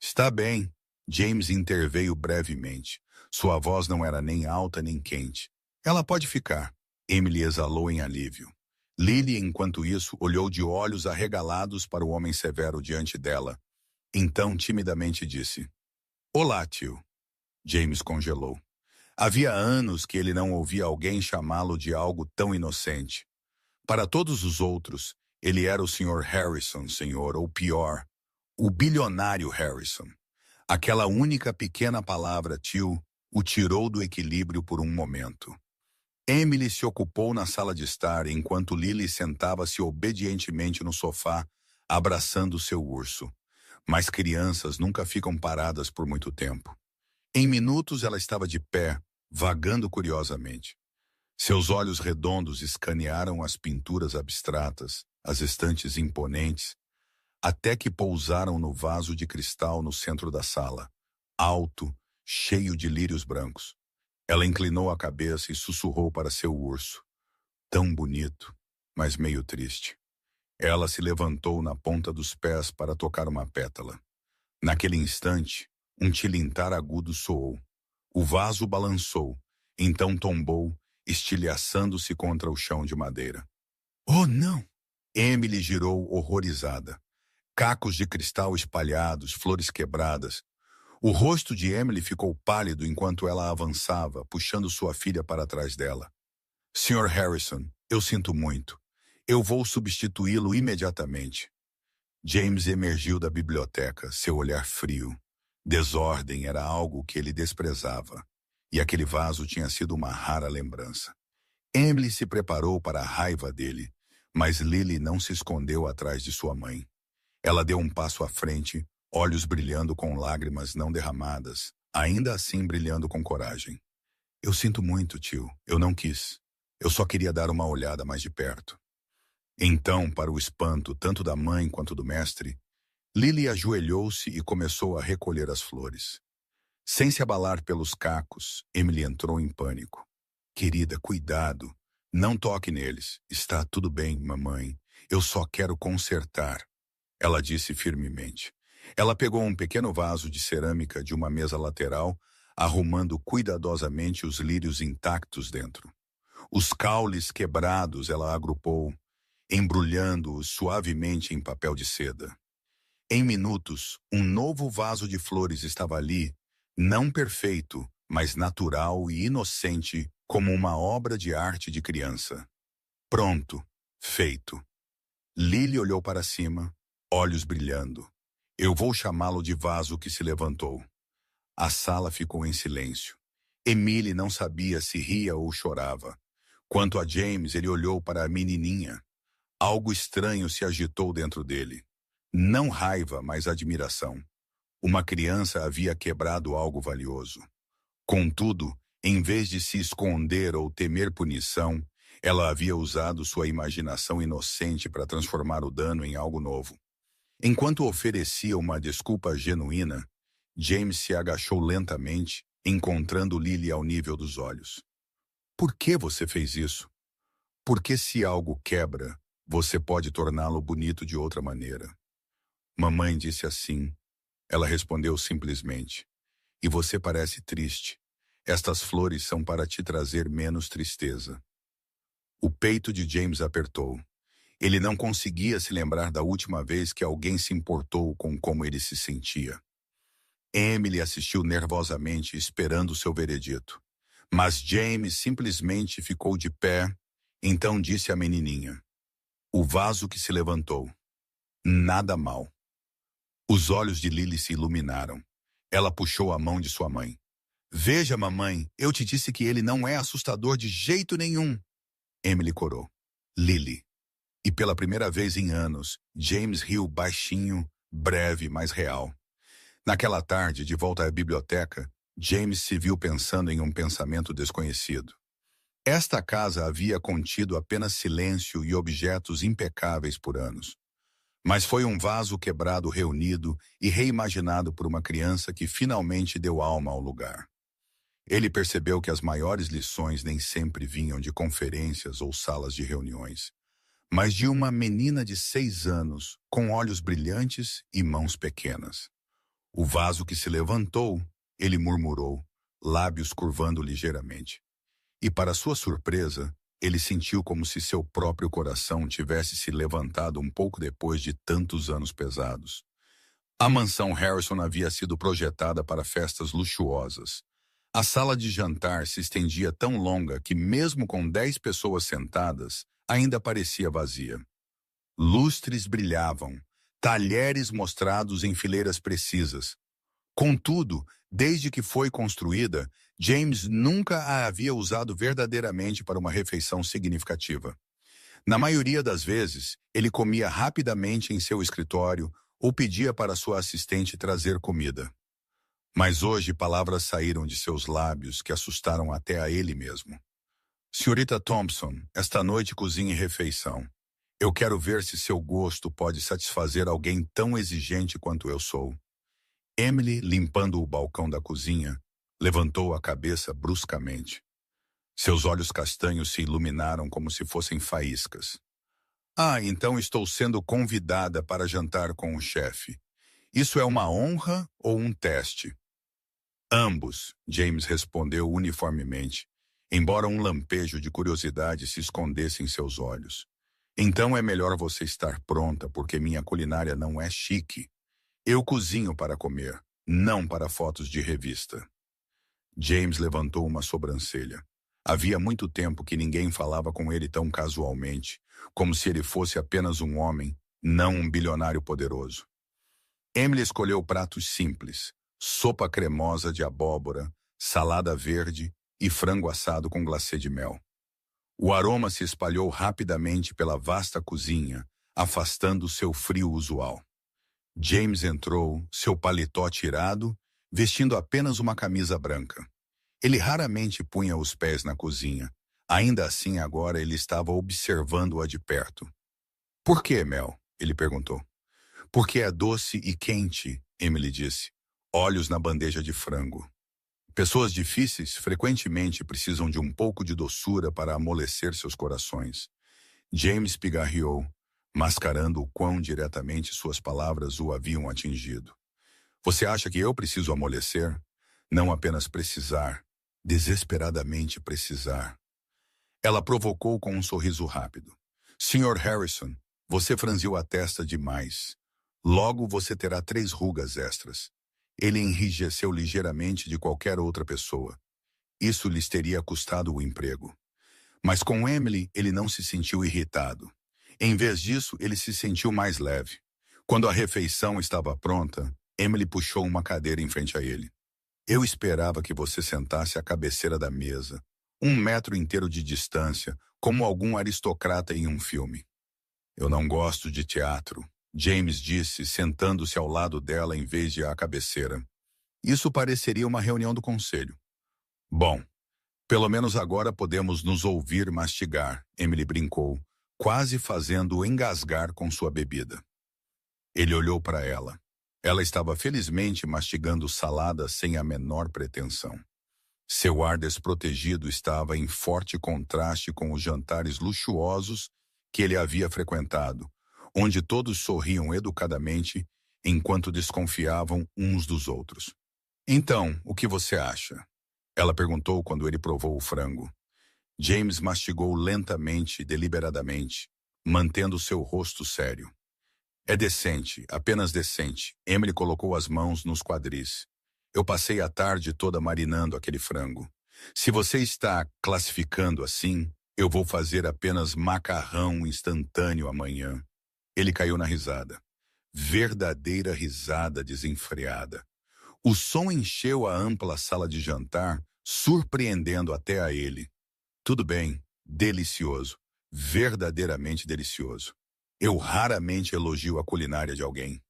"Está bem." James interveio brevemente. Sua voz não era nem alta nem quente. "Ela pode ficar." Emily exalou em alívio. Lily, enquanto isso, olhou de olhos arregalados para o homem severo diante dela. Então, timidamente disse: "Olá, tio." James congelou. Havia anos que ele não ouvia alguém chamá-lo de algo tão inocente. Para todos os outros, ele era o Sr. Harrison, senhor, ou pior, o bilionário Harrison. Aquela única pequena palavra, tio, o tirou do equilíbrio por um momento. Emily se ocupou na sala de estar enquanto Lily sentava-se obedientemente no sofá, abraçando seu urso. Mas crianças nunca ficam paradas por muito tempo. Em minutos ela estava de pé, vagando curiosamente. Seus olhos redondos escanearam as pinturas abstratas, as estantes imponentes, até que pousaram no vaso de cristal no centro da sala, alto, cheio de lírios brancos. Ela inclinou a cabeça e sussurrou para seu urso. Tão bonito, mas meio triste. Ela se levantou na ponta dos pés para tocar uma pétala. Naquele instante, um tilintar agudo soou. O vaso balançou, então tombou, estilhaçando-se contra o chão de madeira. Oh, não! Emily girou horrorizada. Cacos de cristal espalhados, flores quebradas. O rosto de Emily ficou pálido enquanto ela avançava, puxando sua filha para trás dela. Sr. Harrison, eu sinto muito. Eu vou substituí-lo imediatamente. James emergiu da biblioteca, seu olhar frio. Desordem era algo que ele desprezava, e aquele vaso tinha sido uma rara lembrança. Emily se preparou para a raiva dele, mas Lily não se escondeu atrás de sua mãe. Ela deu um passo à frente, olhos brilhando com lágrimas não derramadas, ainda assim brilhando com coragem. Eu sinto muito, tio. Eu não quis. Eu só queria dar uma olhada mais de perto. Então, para o espanto tanto da mãe quanto do mestre, Lily ajoelhou-se e começou a recolher as flores. Sem se abalar pelos cacos, Emily entrou em pânico. Querida, cuidado. Não toque neles. Está tudo bem, mamãe. Eu só quero consertar. Ela disse firmemente. Ela pegou um pequeno vaso de cerâmica de uma mesa lateral, arrumando cuidadosamente os lírios intactos dentro. Os caules quebrados ela agrupou, embrulhando-os suavemente em papel de seda. Em minutos, um novo vaso de flores estava ali, não perfeito, mas natural e inocente, como uma obra de arte de criança. Pronto, feito. Lily olhou para cima, olhos brilhando. Eu vou chamá-lo de vaso que se levantou. A sala ficou em silêncio. Emily não sabia se ria ou chorava. Quanto a James, ele olhou para a menininha. Algo estranho se agitou dentro dele. Não raiva, mas admiração. Uma criança havia quebrado algo valioso. Contudo, em vez de se esconder ou temer punição, ela havia usado sua imaginação inocente para transformar o dano em algo novo. Enquanto oferecia uma desculpa genuína, James se agachou lentamente, encontrando Lily ao nível dos olhos. Por que você fez isso? Porque se algo quebra, você pode torná-lo bonito de outra maneira. Mamãe disse assim. Ela respondeu simplesmente. E você parece triste. Estas flores são para te trazer menos tristeza. O peito de James apertou. Ele não conseguia se lembrar da última vez que alguém se importou com como ele se sentia. Emily assistiu nervosamente, esperando seu veredito. Mas James simplesmente ficou de pé, então disse à menininha. O vaso que se levantou. Nada mal. Os olhos de Lily se iluminaram. Ela puxou a mão de sua mãe. Veja, mamãe, eu te disse que ele não é assustador de jeito nenhum. Emily corou. Lily. E pela primeira vez em anos, James riu baixinho, breve, mas real. Naquela tarde, de volta à biblioteca, James se viu pensando em um pensamento desconhecido. Esta casa havia contido apenas silêncio e objetos impecáveis por anos. Mas foi um vaso quebrado reunido e reimaginado por uma criança que finalmente deu alma ao lugar. Ele percebeu que as maiores lições nem sempre vinham de conferências ou salas de reuniões, mas de uma menina de 6 anos, com olhos brilhantes e mãos pequenas. O vaso que se levantou, ele murmurou, lábios curvando ligeiramente. E para sua surpresa, ele sentiu como se seu próprio coração tivesse se levantado um pouco depois de tantos anos pesados. A mansão Harrison havia sido projetada para festas luxuosas. A sala de jantar se estendia tão longa que, mesmo com 10 pessoas sentadas, ainda parecia vazia. Lustres brilhavam, talheres mostrados em fileiras precisas. Contudo, desde que foi construída, James nunca a havia usado verdadeiramente para uma refeição significativa. Na maioria das vezes, ele comia rapidamente em seu escritório ou pedia para sua assistente trazer comida. Mas hoje palavras saíram de seus lábios que assustaram até a ele mesmo. Senhorita Thompson, esta noite cozinhe refeição. Eu quero ver se seu gosto pode satisfazer alguém tão exigente quanto eu sou. Emily, limpando o balcão da cozinha, levantou a cabeça bruscamente. Seus olhos castanhos se iluminaram como se fossem faíscas. Ah, então estou sendo convidada para jantar com o chefe. Isso é uma honra ou um teste? Ambos, James respondeu uniformemente, embora um lampejo de curiosidade se escondesse em seus olhos. Então é melhor você estar pronta, porque minha culinária não é chique. Eu cozinho para comer, não para fotos de revista. James levantou uma sobrancelha. Havia muito tempo que ninguém falava com ele tão casualmente, como se ele fosse apenas um homem, não um bilionário poderoso. Emily escolheu pratos simples, sopa cremosa de abóbora, salada verde e frango assado com glacê de mel. O aroma se espalhou rapidamente pela vasta cozinha, afastando seu frio usual. James entrou, seu paletó tirado, vestindo apenas uma camisa branca. Ele raramente punha os pés na cozinha. Ainda assim, agora ele estava observando-a de perto. Por que, Mel? Ele perguntou. Porque é doce e quente, Emily disse. Olhos na bandeja de frango. Pessoas difíceis frequentemente precisam de um pouco de doçura para amolecer seus corações. James pigarreou, mascarando o quão diretamente suas palavras o haviam atingido. Você acha que eu preciso amolecer? Não apenas precisar, desesperadamente precisar. Ela provocou com um sorriso rápido. Sr. Harrison, você franziu a testa demais. Logo você terá 3 rugas extras. Ele enrijeceu ligeiramente de qualquer outra pessoa. Isso lhes teria custado o emprego. Mas com Emily, ele não se sentiu irritado. Em vez disso, ele se sentiu mais leve. Quando a refeição estava pronta, Emily puxou uma cadeira em frente a ele. Eu esperava que você sentasse à cabeceira da mesa, 1 metro inteiro de distância, como algum aristocrata em um filme. Eu não gosto de teatro, James disse, sentando-se ao lado dela em vez de à cabeceira. Isso pareceria uma reunião do conselho. Bom, pelo menos agora podemos nos ouvir mastigar, Emily brincou, quase fazendo-o engasgar com sua bebida. Ele olhou para ela. Ela estava felizmente mastigando salada sem a menor pretensão. Seu ar desprotegido estava em forte contraste com os jantares luxuosos que ele havia frequentado, onde todos sorriam educadamente enquanto desconfiavam uns dos outros. Então, o que você acha? Ela perguntou quando ele provou o frango. James mastigou lentamente e deliberadamente, mantendo seu rosto sério. É decente, apenas decente. Emily colocou as mãos nos quadris. Eu passei a tarde toda marinando aquele frango. Se você está classificando assim, eu vou fazer apenas macarrão instantâneo amanhã. Ele caiu na risada. Verdadeira risada desenfreada. O som encheu a ampla sala de jantar, surpreendendo até a ele. Tudo bem, delicioso, verdadeiramente delicioso. Eu raramente elogio a culinária de alguém.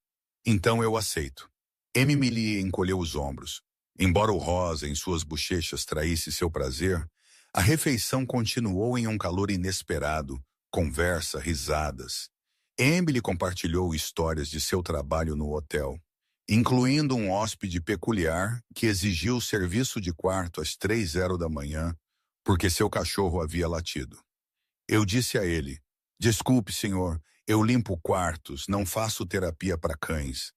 Então eu aceito. Emily encolheu os ombros. Embora o rosa em suas bochechas traísse seu prazer, a refeição continuou em um calor inesperado, conversa, risadas. Emily compartilhou histórias de seu trabalho no hotel, incluindo um hóspede peculiar que exigiu serviço de quarto às 3h da manhã porque seu cachorro havia latido. Eu disse a ele, desculpe, senhor, eu limpo quartos, não faço terapia para cães.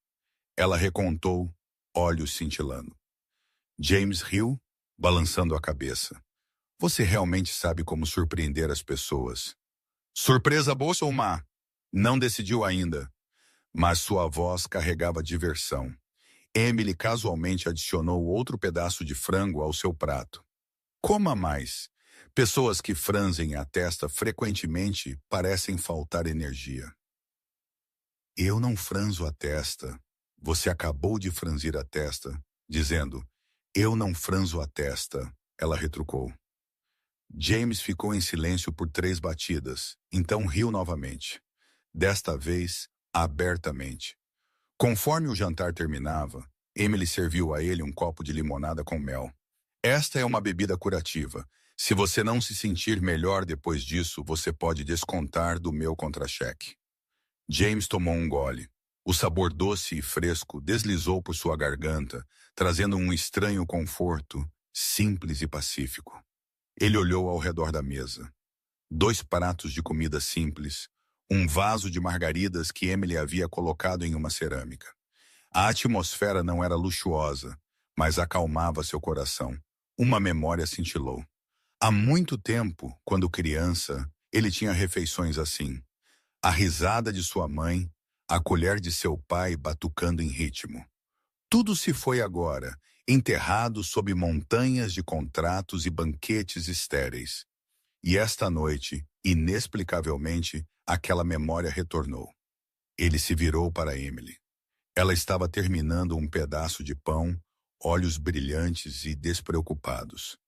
Ela recontou, olhos cintilando. James riu, balançando a cabeça. Você realmente sabe como surpreender as pessoas. Surpresa boa ou má? Não decidiu ainda. Mas sua voz carregava diversão. Emily casualmente adicionou outro pedaço de frango ao seu prato. Coma mais. Pessoas que franzem a testa frequentemente parecem faltar energia. Eu não franzo a testa. Você acabou de franzir a testa, dizendo, eu não franzo a testa, ela retrucou. James ficou em silêncio por 3 batidas, então riu novamente. Desta vez, abertamente. Conforme o jantar terminava, Emily serviu a ele um copo de limonada com mel. Esta é uma bebida curativa. Se você não se sentir melhor depois disso, você pode descontar do meu contra-cheque. James tomou um gole. O sabor doce e fresco deslizou por sua garganta, trazendo um estranho conforto, simples e pacífico. Ele olhou ao redor da mesa. 2 pratos de comida simples, um vaso de margaridas que Emily havia colocado em uma cerâmica. A atmosfera não era luxuosa, mas acalmava seu coração. Uma memória cintilou. Há muito tempo, quando criança, ele tinha refeições assim. A risada de sua mãe, a colher de seu pai batucando em ritmo. Tudo se foi agora, enterrado sob montanhas de contratos e banquetes estéreis. E esta noite, inexplicavelmente, aquela memória retornou. Ele se virou para Emily. Ela estava terminando um pedaço de pão, olhos brilhantes e despreocupados.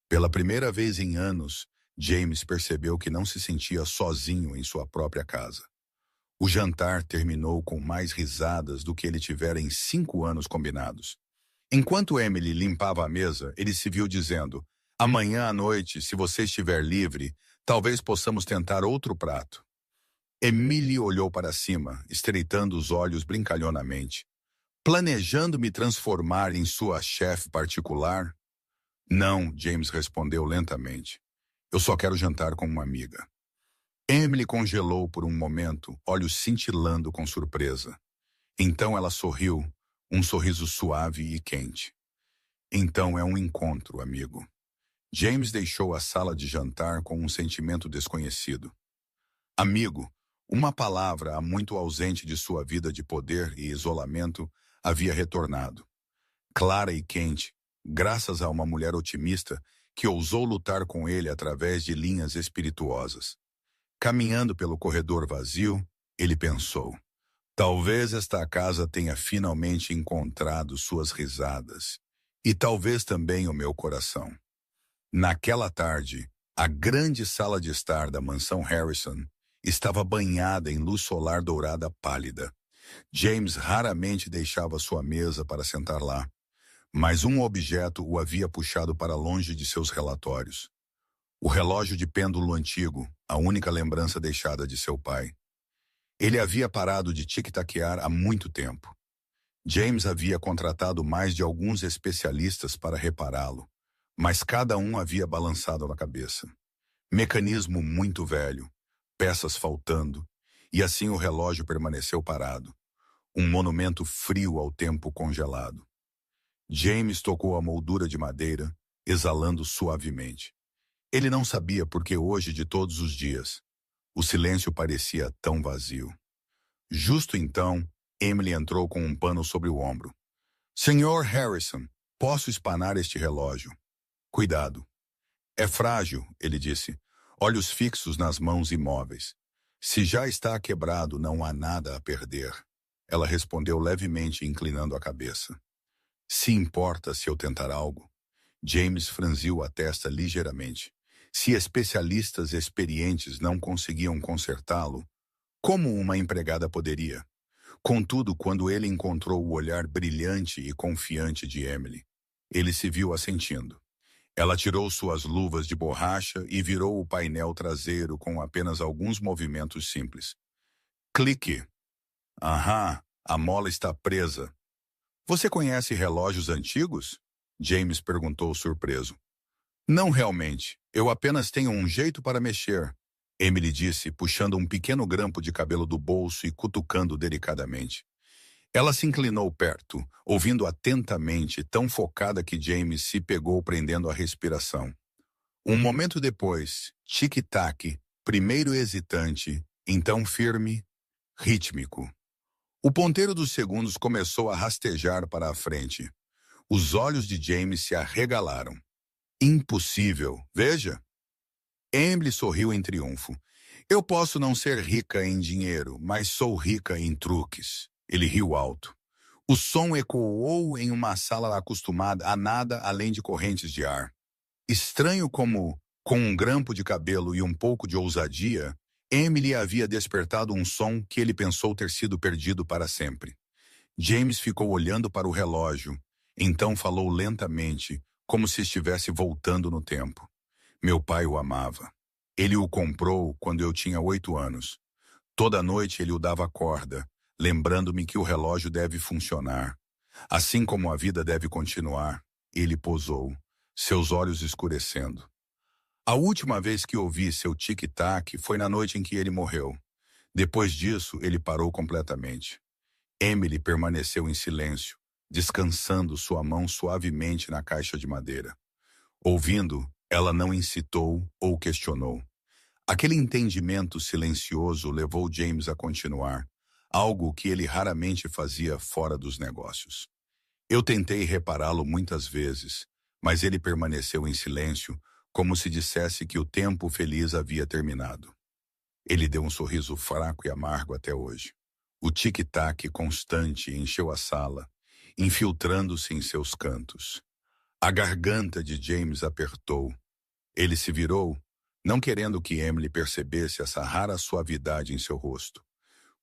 Pela primeira vez em anos, James percebeu que não se sentia sozinho em sua própria casa. O jantar terminou com mais risadas do que ele tivera em 5 anos combinados. Enquanto Emily limpava a mesa, ele se viu dizendo: "Amanhã à noite, se você estiver livre, talvez possamos tentar outro prato." Emily olhou para cima, estreitando os olhos brincalhonamente. "Planejando me transformar em sua chefe particular?" "Não", James respondeu lentamente. "Eu só quero jantar com uma amiga." Emily congelou por um momento, olhos cintilando com surpresa. Então ela sorriu, um sorriso suave e quente. "Então é um encontro, amigo." James deixou a sala de jantar com um sentimento desconhecido. Amigo, uma palavra há muito ausente de sua vida de poder e isolamento, havia retornado. Clara e quente, graças a uma mulher otimista que ousou lutar com ele através de linhas espirituosas. Caminhando pelo corredor vazio, ele pensou: talvez esta casa tenha finalmente encontrado suas risadas, e talvez também o meu coração. Naquela tarde, a grande sala de estar da mansão Harrison estava banhada em luz solar dourada pálida. James raramente deixava sua mesa para sentar lá, mas um objeto o havia puxado para longe de seus relatórios. O relógio de pêndulo antigo, a única lembrança deixada de seu pai. Ele havia parado de tic-taquear há muito tempo. James havia contratado mais de alguns especialistas para repará-lo, mas cada um havia balançado na cabeça. Mecanismo muito velho, peças faltando, e assim o relógio permaneceu parado. Um monumento frio ao tempo congelado. James tocou a moldura de madeira, exalando suavemente. Ele não sabia por que hoje de todos os dias. O silêncio parecia tão vazio. Justo então, Emily entrou com um pano sobre o ombro. "Senhor Harrison, posso espanar este relógio?" "Cuidado." "É frágil", ele disse, olhos fixos nas mãos imóveis. "Se já está quebrado, não há nada a perder." Ela respondeu levemente, inclinando a cabeça. "Se importa se eu tentar algo?" James franziu a testa ligeiramente. Se especialistas experientes não conseguiam consertá-lo, como uma empregada poderia? Contudo, quando ele encontrou o olhar brilhante e confiante de Emily, ele se viu assentindo. Ela tirou suas luvas de borracha e virou o painel traseiro com apenas alguns movimentos simples. "Clique." "Aham, a mola está presa." "Você conhece relógios antigos?" James perguntou surpreso. "Não realmente. Eu apenas tenho um jeito para mexer," Emily disse, puxando um pequeno grampo de cabelo do bolso e cutucando delicadamente. Ela se inclinou perto, ouvindo atentamente, tão focada que James se pegou prendendo a respiração. Um momento depois, tic-tac, primeiro hesitante, então firme, rítmico. O ponteiro dos segundos começou a rastejar para a frente. Os olhos de James se arregalaram. "Impossível, veja." Emily sorriu em triunfo. "Eu posso não ser rica em dinheiro, mas sou rica em truques." Ele riu alto. O som ecoou em uma sala acostumada a nada além de correntes de ar. Estranho como, com um grampo de cabelo e um pouco de ousadia, Emily havia despertado um som que ele pensou ter sido perdido para sempre. James ficou olhando para o relógio, então falou lentamente, como se estivesse voltando no tempo. Meu pai o amava. Ele o comprou quando eu tinha 8 anos. Toda noite ele o dava corda, lembrando-me que o relógio deve funcionar. Assim como a vida deve continuar, ele posou, seus olhos escurecendo. A última vez que ouvi seu tic-tac foi na noite em que ele morreu. Depois disso, ele parou completamente. Emily permaneceu em silêncio, descansando sua mão suavemente na caixa de madeira. Ouvindo, ela não incitou ou questionou. Aquele entendimento silencioso levou James a continuar, algo que ele raramente fazia fora dos negócios. Eu tentei repará-lo muitas vezes, mas ele permaneceu em silêncio, como se dissesse que o tempo feliz havia terminado. Ele deu um sorriso fraco e amargo até hoje. O tic-tac constante encheu a sala, infiltrando-se em seus cantos. A garganta de James apertou. Ele se virou, não querendo que Emily percebesse essa rara suavidade em seu rosto.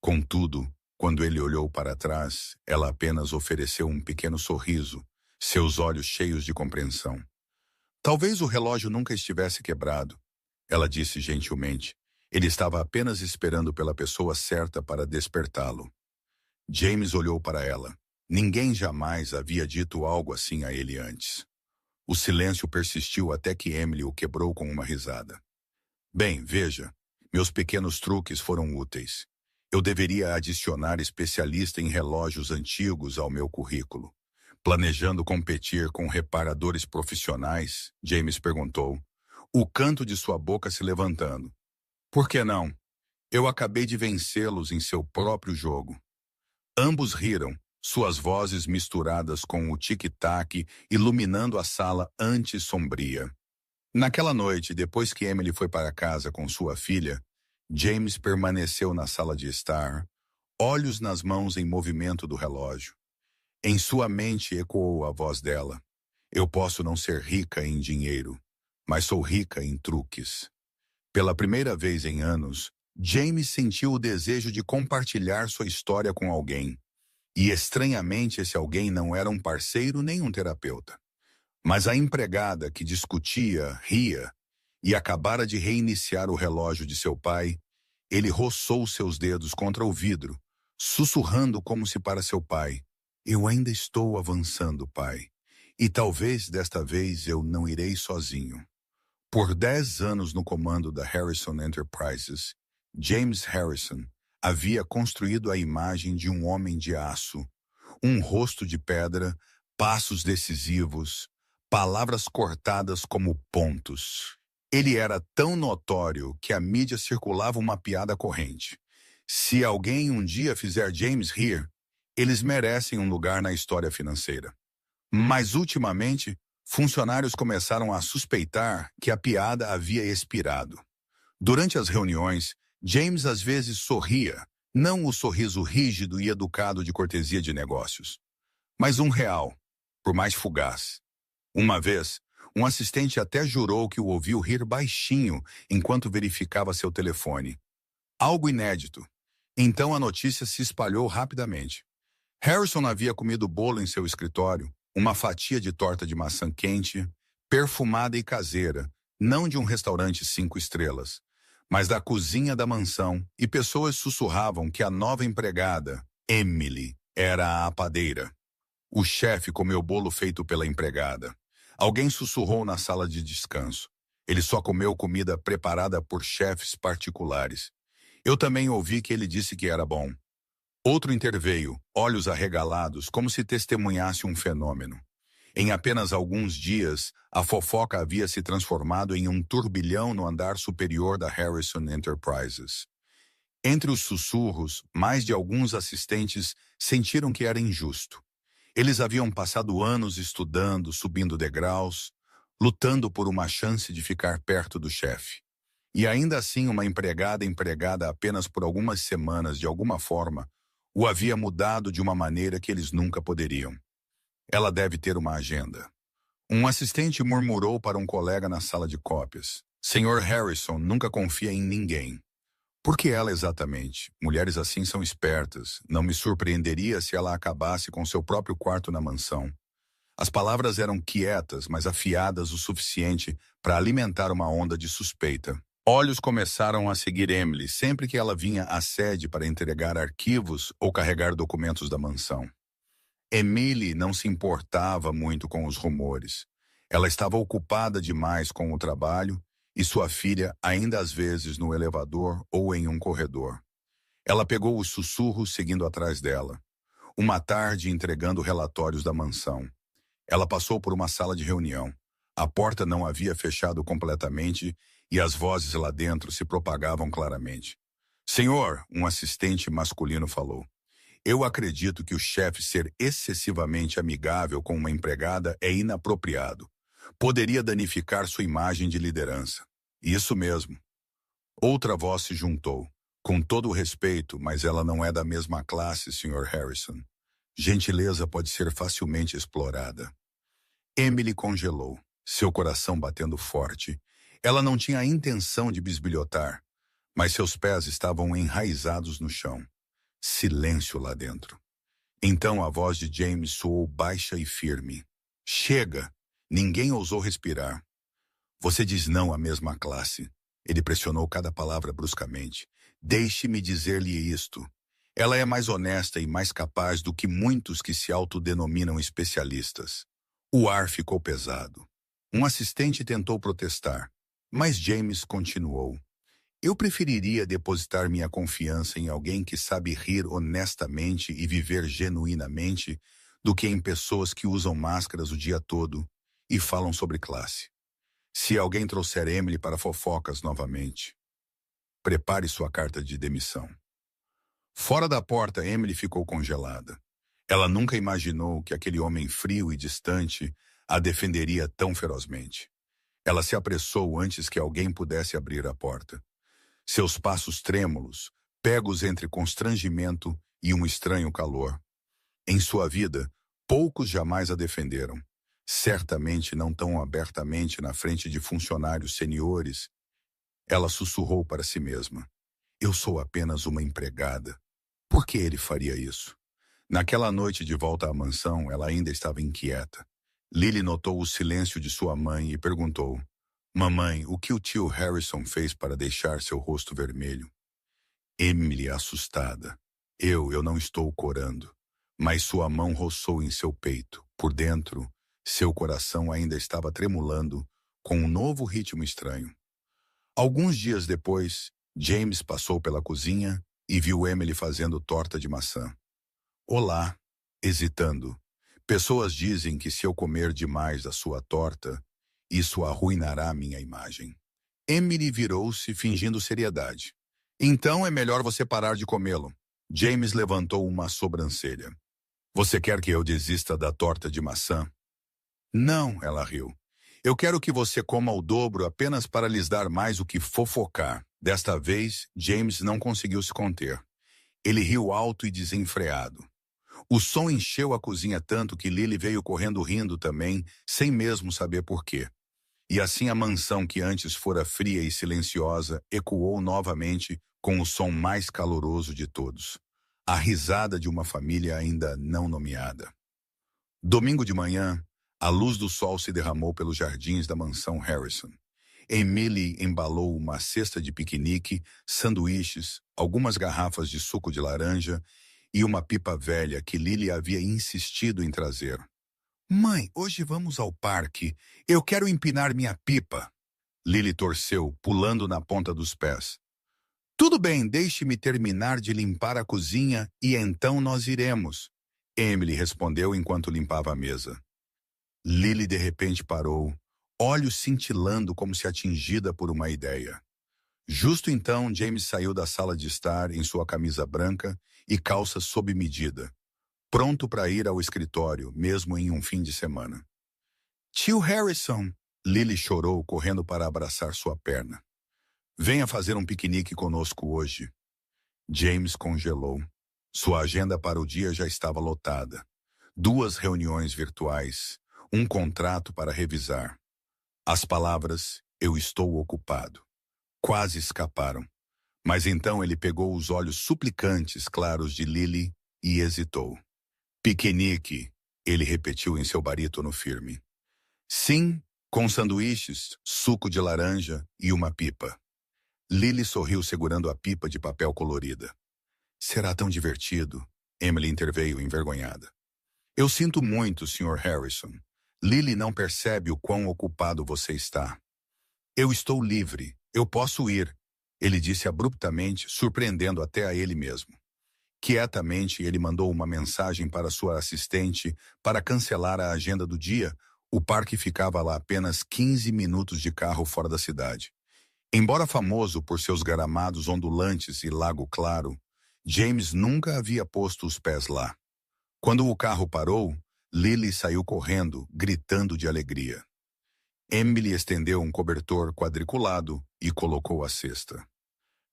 Contudo, quando ele olhou para trás, ela apenas ofereceu um pequeno sorriso, seus olhos cheios de compreensão. Talvez o relógio nunca estivesse quebrado, ela disse gentilmente. Ele estava apenas esperando pela pessoa certa para despertá-lo. James olhou para ela. Ninguém jamais havia dito algo assim a ele antes. O silêncio persistiu até que Emily o quebrou com uma risada. Bem, veja, meus pequenos truques foram úteis. Eu deveria adicionar especialista em relógios antigos ao meu currículo. Planejando competir com reparadores profissionais, James perguntou, o canto de sua boca se levantando. Por que não? Eu acabei de vencê-los em seu próprio jogo. Ambos riram, suas vozes misturadas com o tic-tac iluminando a sala antes sombria. Naquela noite, depois que Emily foi para casa com sua filha, James permaneceu na sala de estar, olhos nas mãos em movimento do relógio. Em sua mente ecoou a voz dela. Eu posso não ser rica em dinheiro, mas sou rica em truques. Pela primeira vez em anos, James sentiu o desejo de compartilhar sua história com alguém. E estranhamente esse alguém não era um parceiro nem um terapeuta. Mas a empregada que discutia, ria, e acabara de reiniciar o relógio de seu pai, ele roçou seus dedos contra o vidro, sussurrando como se para seu pai. Eu ainda estou avançando, pai. E talvez desta vez eu não irei sozinho. Por 10 anos no comando da Harrison Enterprises, James Harrison havia construído a imagem de um homem de aço, um rosto de pedra, passos decisivos, palavras cortadas como pontos. Ele era tão notório que a mídia circulava uma piada corrente. Se alguém um dia fizer James rir, eles merecem um lugar na história financeira. Mas, ultimamente, funcionários começaram a suspeitar que a piada havia expirado. Durante as reuniões, James às vezes sorria, não o sorriso rígido e educado de cortesia de negócios, mas um real, por mais fugaz. Uma vez, um assistente até jurou que o ouviu rir baixinho enquanto verificava seu telefone. Algo inédito. Então a notícia se espalhou rapidamente. Harrison havia comido bolo em seu escritório, uma fatia de torta de maçã quente, perfumada e caseira, não de um restaurante 5 estrelas, mas da cozinha da mansão, e pessoas sussurravam que a nova empregada, Emily, era a padeira. O chefe comeu bolo feito pela empregada. Alguém sussurrou na sala de descanso. Ele só comeu comida preparada por chefes particulares. Eu também ouvi que ele disse que era bom. Outro interveio, olhos arregalados, como se testemunhasse um fenômeno. Em apenas alguns dias, a fofoca havia se transformado em um turbilhão no andar superior da Harrison Enterprises. Entre os sussurros, mais de alguns assistentes sentiram que era injusto. Eles haviam passado anos estudando, subindo degraus, lutando por uma chance de ficar perto do chefe. E ainda assim uma empregada apenas por algumas semanas, de alguma forma, o havia mudado de uma maneira que eles nunca poderiam. Ela deve ter uma agenda. Um assistente murmurou para um colega na sala de cópias. Senhor Harrison nunca confia em ninguém. Por que ela exatamente? Mulheres assim são espertas. Não me surpreenderia se ela acabasse com seu próprio quarto na mansão. As palavras eram quietas, mas afiadas o suficiente para alimentar uma onda de suspeita. Olhos começaram a seguir Emily sempre que ela vinha à sede para entregar arquivos ou carregar documentos da mansão. Emily não se importava muito com os rumores. Ela estava ocupada demais com o trabalho e sua filha ainda às vezes no elevador ou em um corredor. Ela pegou os sussurros seguindo atrás dela. Uma tarde entregando relatórios da mansão. Ela passou por uma sala de reunião. A porta não havia fechado completamente e as vozes lá dentro se propagavam claramente. Senhor, um assistente masculino falou. Eu acredito que o chefe ser excessivamente amigável com uma empregada é inapropriado. Poderia danificar sua imagem de liderança. Isso mesmo. Outra voz se juntou. Com todo o respeito, mas ela não é da mesma classe, Sr. Harrison. Gentileza pode ser facilmente explorada. Emily congelou, seu coração batendo forte. Ela não tinha a intenção de bisbilhotar, mas seus pés estavam enraizados no chão. Silêncio lá dentro. Então a voz de James soou baixa e firme. Chega! Ninguém ousou respirar. Você diz não à mesma classe. Ele pressionou cada palavra bruscamente. Deixe-me dizer-lhe isto. Ela é mais honesta e mais capaz do que muitos que se autodenominam especialistas. O ar ficou pesado. Um assistente tentou protestar, mas James continuou. Eu preferiria depositar minha confiança em alguém que sabe rir honestamente e viver genuinamente do que em pessoas que usam máscaras o dia todo e falam sobre classe. Se alguém trouxer Emily para fofocas novamente, prepare sua carta de demissão. Fora da porta, Emily ficou congelada. Ela nunca imaginou que aquele homem frio e distante a defenderia tão ferozmente. Ela se apressou antes que alguém pudesse abrir a porta. Seus passos trêmulos, pegos entre constrangimento e um estranho calor. Em sua vida, poucos jamais a defenderam. Certamente não tão abertamente na frente de funcionários seniores. Ela sussurrou para si mesma. Eu sou apenas uma empregada. Por que ele faria isso? Naquela noite de volta à mansão, ela ainda estava inquieta. Lily notou o silêncio de sua mãe e perguntou. Mamãe, o que o tio Harrison fez para deixar seu rosto vermelho? Emily, assustada. Eu não estou corando. Mas sua mão roçou em seu peito. Por dentro, seu coração ainda estava tremulando com um novo ritmo estranho. Alguns dias depois, James passou pela cozinha e viu Emily fazendo torta de maçã. Olá, hesitando. Pessoas dizem que se eu comer demais da sua torta, isso arruinará minha imagem. Emily virou-se fingindo seriedade. Então é melhor você parar de comê-lo. James levantou uma sobrancelha. Você quer que eu desista da torta de maçã? Não, ela riu. Eu quero que você coma o dobro apenas para lhes dar mais o que fofocar. Desta vez, James não conseguiu se conter. Ele riu alto e desenfreado. O som encheu a cozinha tanto que Lily veio correndo rindo também, sem mesmo saber por quê. E assim a mansão que antes fora fria e silenciosa ecoou novamente com o som mais caloroso de todos. A risada de uma família ainda não nomeada. Domingo de manhã, a luz do sol se derramou pelos jardins da mansão Harrison. Emily embalou uma cesta de piquenique, sanduíches, algumas garrafas de suco de laranja e uma pipa velha que Lily havia insistido em trazer. Mãe, hoje vamos ao parque. Eu quero empinar minha pipa. Lily torceu, pulando na ponta dos pés. Tudo bem, deixe-me terminar de limpar a cozinha e então nós iremos. Emily respondeu enquanto limpava a mesa. Lily de repente parou, olhos cintilando como se atingida por uma ideia. Justo então, James saiu da sala de estar em sua camisa branca e calça sob medida, pronto para ir ao escritório, mesmo em um fim de semana. Tio Harrison! Lily chorou, correndo para abraçar sua perna. Venha fazer um piquenique conosco hoje. James congelou. Sua agenda para o dia já estava lotada. 2 reuniões virtuais, um contrato para revisar. As palavras, eu estou ocupado, quase escaparam. Mas então ele pegou os olhos suplicantes claros de Lily e hesitou. Piquenique, ele repetiu em seu barítono firme. Sim, com sanduíches, suco de laranja e uma pipa. Lily sorriu segurando a pipa de papel colorida. Será tão divertido, Emily interveio envergonhada. Eu sinto muito, Sr. Harrison. Lily não percebe o quão ocupado você está. Eu estou livre, eu posso ir, ele disse abruptamente, surpreendendo até a ele mesmo. Quietamente, ele mandou uma mensagem para sua assistente para cancelar a agenda do dia. O parque ficava lá apenas 15 minutos de carro fora da cidade. Embora famoso por seus gramados ondulantes e lago claro, James nunca havia posto os pés lá. Quando o carro parou, Lily saiu correndo, gritando de alegria. Emily estendeu um cobertor quadriculado e colocou a cesta.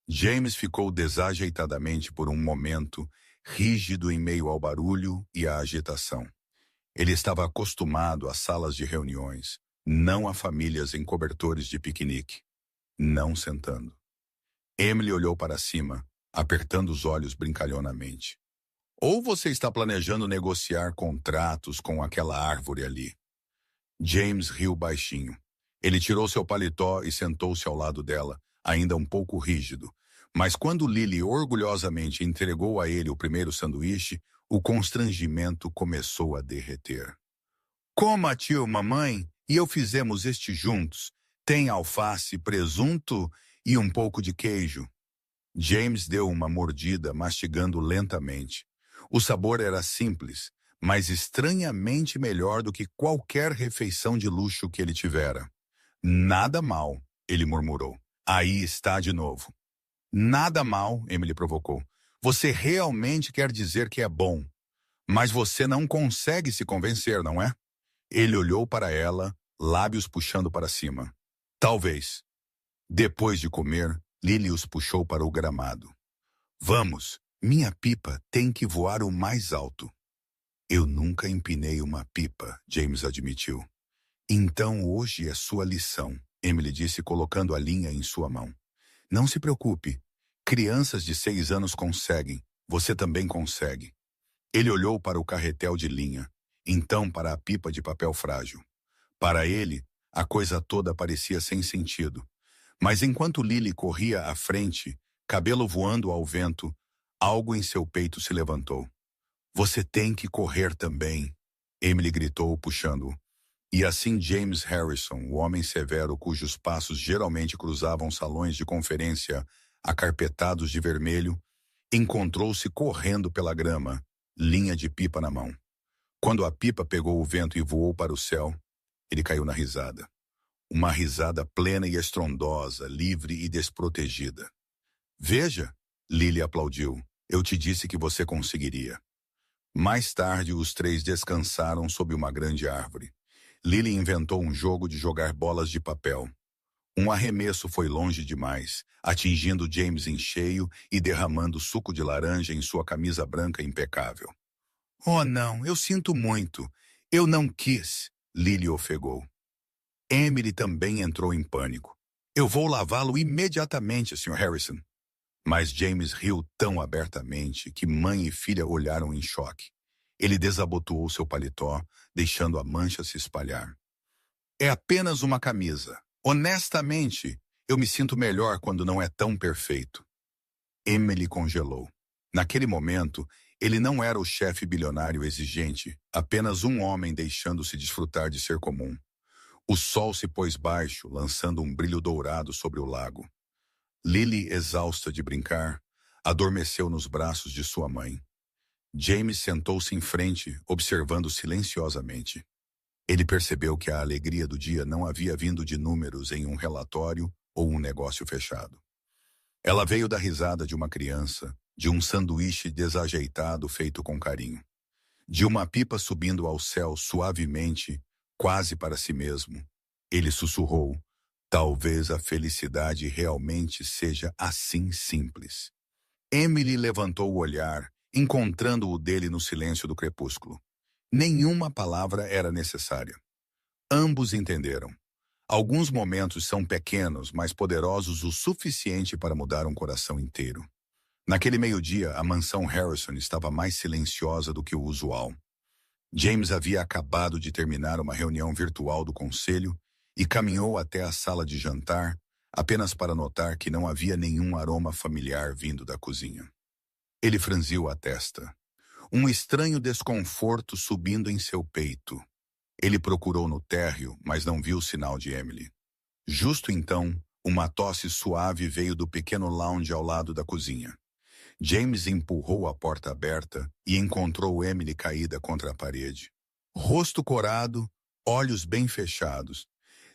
James ficou desajeitadamente por um momento, rígido em meio ao barulho e à agitação. Ele estava acostumado a salas de reuniões, não a famílias em cobertores de piquenique, não sentando. Emily olhou para cima, apertando os olhos brincalhonamente. Ou você está planejando negociar contratos com aquela árvore ali? James riu baixinho. Ele tirou seu paletó e sentou-se ao lado dela, ainda um pouco rígido. Mas quando Lily orgulhosamente entregou a ele o primeiro sanduíche, o constrangimento começou a derreter. Coma, tio, mamãe, e eu fizemos este juntos. Tem alface, presunto e um pouco de queijo. James deu uma mordida, mastigando lentamente. O sabor era simples, mas estranhamente melhor do que qualquer refeição de luxo que ele tivera. Nada mal, ele murmurou. Aí está de novo. Nada mal, Emily provocou. Você realmente quer dizer que é bom. Mas você não consegue se convencer, não é? Ele olhou para ela, lábios puxando para cima. Talvez. Depois de comer, Lily os puxou para o gramado. Vamos, minha pipa tem que voar o mais alto. Eu nunca empinei uma pipa, James admitiu. Então hoje é sua lição, Emily disse colocando a linha em sua mão. Não se preocupe. Crianças de 6 anos conseguem. Você também consegue. Ele olhou para o carretel de linha, então para a pipa de papel frágil. Para ele, a coisa toda parecia sem sentido. Mas enquanto Lily corria à frente, cabelo voando ao vento, algo em seu peito se levantou. Você tem que correr também, Emily gritou, puxando-o. E assim James Harrison, o homem severo cujos passos geralmente cruzavam salões de conferência acarpetados de vermelho, encontrou-se correndo pela grama, linha de pipa na mão. Quando a pipa pegou o vento e voou para o céu, ele caiu na risada. Uma risada plena e estrondosa, livre e desprotegida. Veja, Lily aplaudiu, eu te disse que você conseguiria. Mais tarde, os 3 descansaram sob uma grande árvore. Lily inventou um jogo de jogar bolas de papel. Um arremesso foi longe demais, atingindo James em cheio e derramando suco de laranja em sua camisa branca impecável. Oh não, eu sinto muito. Eu não quis, Lily ofegou. Emily também entrou em pânico. Eu vou lavá-lo imediatamente, Sr. Harrison. Mas James riu tão abertamente que mãe e filha olharam em choque. Ele desabotoou seu paletó, deixando a mancha se espalhar. É apenas uma camisa. Honestamente, eu me sinto melhor quando não é tão perfeito. Emily congelou. Naquele momento, ele não era o chefe bilionário exigente, apenas um homem deixando-se desfrutar de ser comum. O sol se pôs baixo, lançando um brilho dourado sobre o lago. Lily, exausta de brincar, adormeceu nos braços de sua mãe. James sentou-se em frente, observando silenciosamente. Ele percebeu que a alegria do dia não havia vindo de números em um relatório ou um negócio fechado. Ela veio da risada de uma criança, de um sanduíche desajeitado feito com carinho, de uma pipa subindo ao céu suavemente, quase para si mesmo. Ele sussurrou, talvez a felicidade realmente seja assim simples. Emily levantou o olhar, encontrando o dele no silêncio do crepúsculo. Nenhuma palavra era necessária. Ambos entenderam. Alguns momentos são pequenos, mas poderosos o suficiente para mudar um coração inteiro. Naquele meio-dia, a mansão Harrison estava mais silenciosa do que o usual. James havia acabado de terminar uma reunião virtual do conselho e caminhou até a sala de jantar, apenas para notar que não havia nenhum aroma familiar vindo da cozinha. Ele franziu a testa. Um estranho desconforto subindo em seu peito. Ele procurou no térreo, mas não viu sinal de Emily. Justo então, uma tosse suave veio do pequeno lounge ao lado da cozinha. James empurrou a porta aberta e encontrou Emily caída contra a parede. Rosto corado, olhos bem fechados.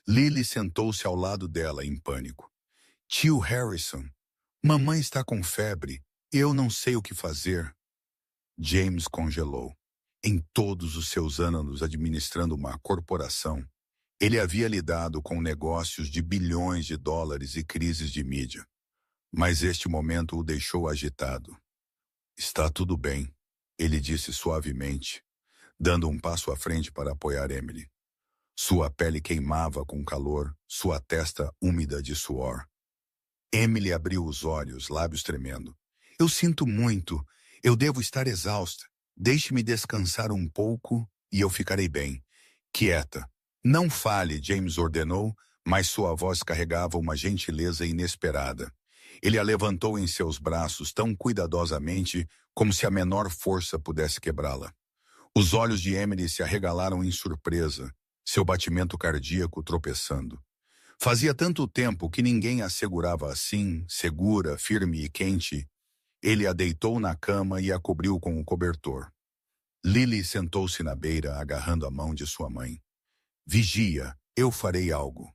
Lily sentou-se ao lado dela em pânico. Tio Harrison, mamãe está com febre. Eu não sei o que fazer. James congelou. Em todos os seus anos administrando uma corporação, ele havia lidado com negócios de bilhões de dólares e crises de mídia. Mas este momento o deixou agitado. Está tudo bem, ele disse suavemente, dando um passo à frente para apoiar Emily. Sua pele queimava com calor, sua testa úmida de suor. Emily abriu os olhos, lábios tremendo. Eu sinto muito. Eu devo estar exausta. Deixe-me descansar um pouco e eu ficarei bem. Quieta. Não fale, James ordenou, mas sua voz carregava uma gentileza inesperada. Ele a levantou em seus braços tão cuidadosamente como se a menor força pudesse quebrá-la. Os olhos de Emily se arregalaram em surpresa, seu batimento cardíaco tropeçando. Fazia tanto tempo que ninguém a segurava assim, segura, firme e quente. Ele a deitou na cama e a cobriu com o cobertor. Lily sentou-se na beira, agarrando a mão de sua mãe. Vigia, eu farei algo.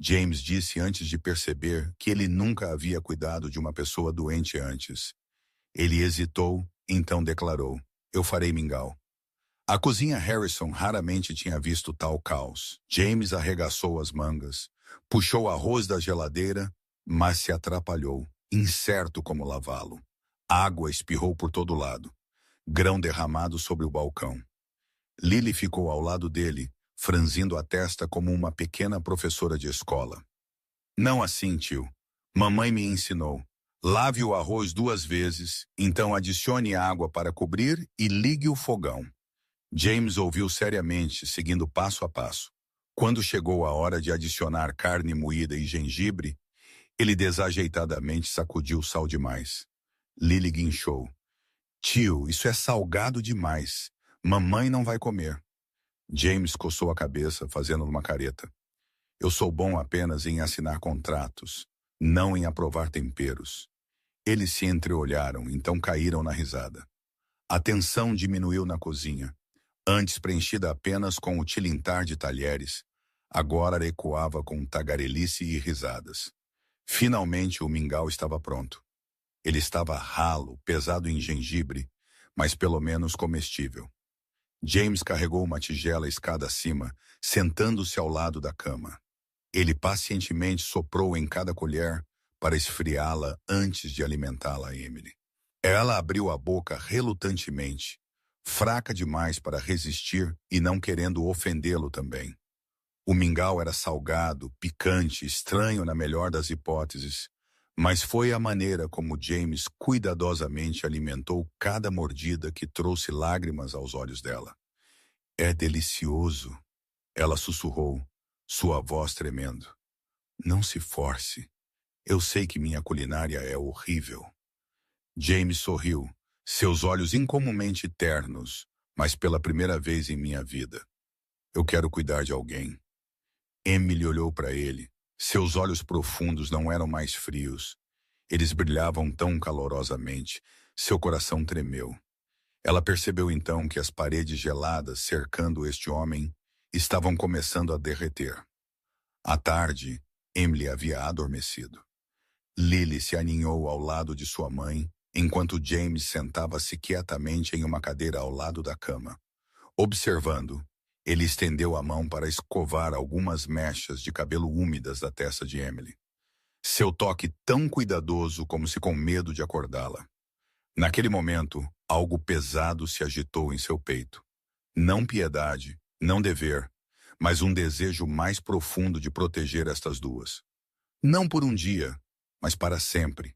James disse antes de perceber que ele nunca havia cuidado de uma pessoa doente antes. Ele hesitou, então declarou, eu farei mingau. A cozinha Harrison raramente tinha visto tal caos. James arregaçou as mangas, puxou arroz da geladeira, mas se atrapalhou, incerto como lavá-lo. Água espirrou por todo lado, grão derramado sobre o balcão. Lily ficou ao lado dele, franzindo a testa como uma pequena professora de escola. Não assim, tio. Mamãe me ensinou. Lave o arroz 2 vezes, então adicione água para cobrir e ligue o fogão. James ouviu seriamente, seguindo passo a passo. Quando chegou a hora de adicionar carne moída e gengibre, ele desajeitadamente sacudiu sal demais. Lily guinchou. Tio, isso é salgado demais. Mamãe não vai comer. James coçou a cabeça, fazendo uma careta. Eu sou bom apenas em assinar contratos, não em aprovar temperos. Eles se entreolharam, então caíram na risada. A tensão diminuiu na cozinha. Antes preenchida apenas com o tilintar de talheres, agora ecoava com tagarelice e risadas. Finalmente o mingau estava pronto. Ele estava ralo, pesado em gengibre, mas pelo menos comestível. James carregou uma tigela escada acima, sentando-se ao lado da cama. Ele pacientemente soprou em cada colher para esfriá-la antes de alimentá-la a Emily. Ela abriu a boca relutantemente, fraca demais para resistir e não querendo ofendê-lo também. O mingau era salgado, picante, estranho na melhor das hipóteses, mas foi a maneira como James cuidadosamente alimentou cada mordida que trouxe lágrimas aos olhos dela. É delicioso, ela sussurrou, sua voz tremendo. Não se force. Eu sei que minha culinária é horrível. James sorriu, seus olhos incomumente ternos, mas pela primeira vez em minha vida. Eu quero cuidar de alguém. Emily olhou para ele. Seus olhos profundos não eram mais frios. Eles brilhavam tão calorosamente. Seu coração tremeu. Ela percebeu então que as paredes geladas cercando este homem estavam começando a derreter. À tarde, Emily havia adormecido. Lily se aninhou ao lado de sua mãe, enquanto James sentava-se quietamente em uma cadeira ao lado da cama. Observando, ele estendeu a mão para escovar algumas mechas de cabelo úmidas da testa de Emily. Seu toque tão cuidadoso como se com medo de acordá-la. Naquele momento, algo pesado se agitou em seu peito. Não piedade, não dever, mas um desejo mais profundo de proteger estas duas. Não por um dia, mas para sempre.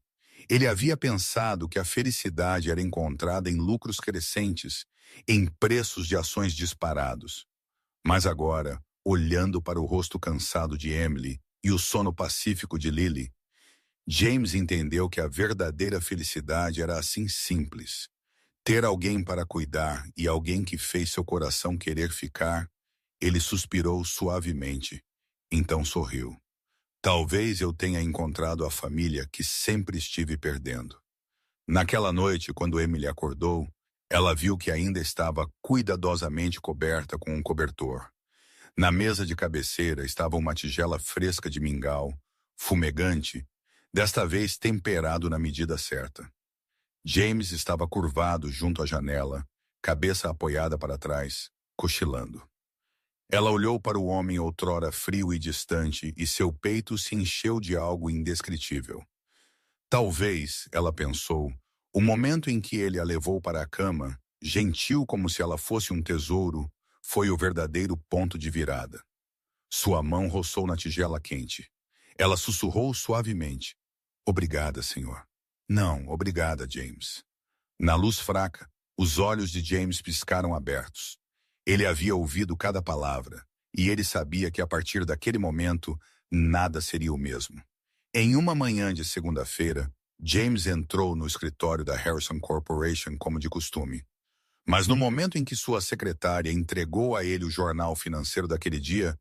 Ele havia pensado que a felicidade era encontrada em lucros crescentes, em preços de ações disparados. Mas agora, olhando para o rosto cansado de Emily e o sono pacífico de Lily, James entendeu que a verdadeira felicidade era assim simples. Ter alguém para cuidar e alguém que fez seu coração querer ficar. Ele suspirou suavemente, então sorriu. Talvez eu tenha encontrado a família que sempre estive perdendo. Naquela noite, quando Emily acordou, ela viu que ainda estava cuidadosamente coberta com um cobertor. Na mesa de cabeceira estava uma tigela fresca de mingau, fumegante, desta vez temperado na medida certa. James estava curvado junto à janela, cabeça apoiada para trás, cochilando. Ela olhou para o homem outrora frio e distante e seu peito se encheu de algo indescritível. Talvez, ela pensou, o momento em que ele a levou para a cama, gentil como se ela fosse um tesouro, foi o verdadeiro ponto de virada. Sua mão roçou na tigela quente. Ela sussurrou suavemente. Obrigada, senhor. Não, obrigada, James. Na luz fraca, os olhos de James piscaram abertos. Ele havia ouvido cada palavra, e ele sabia que a partir daquele momento, nada seria o mesmo. Em uma manhã de segunda-feira, James entrou no escritório da Harrison Corporation como de costume. Mas no momento em que sua secretária entregou a ele o jornal financeiro daquele dia,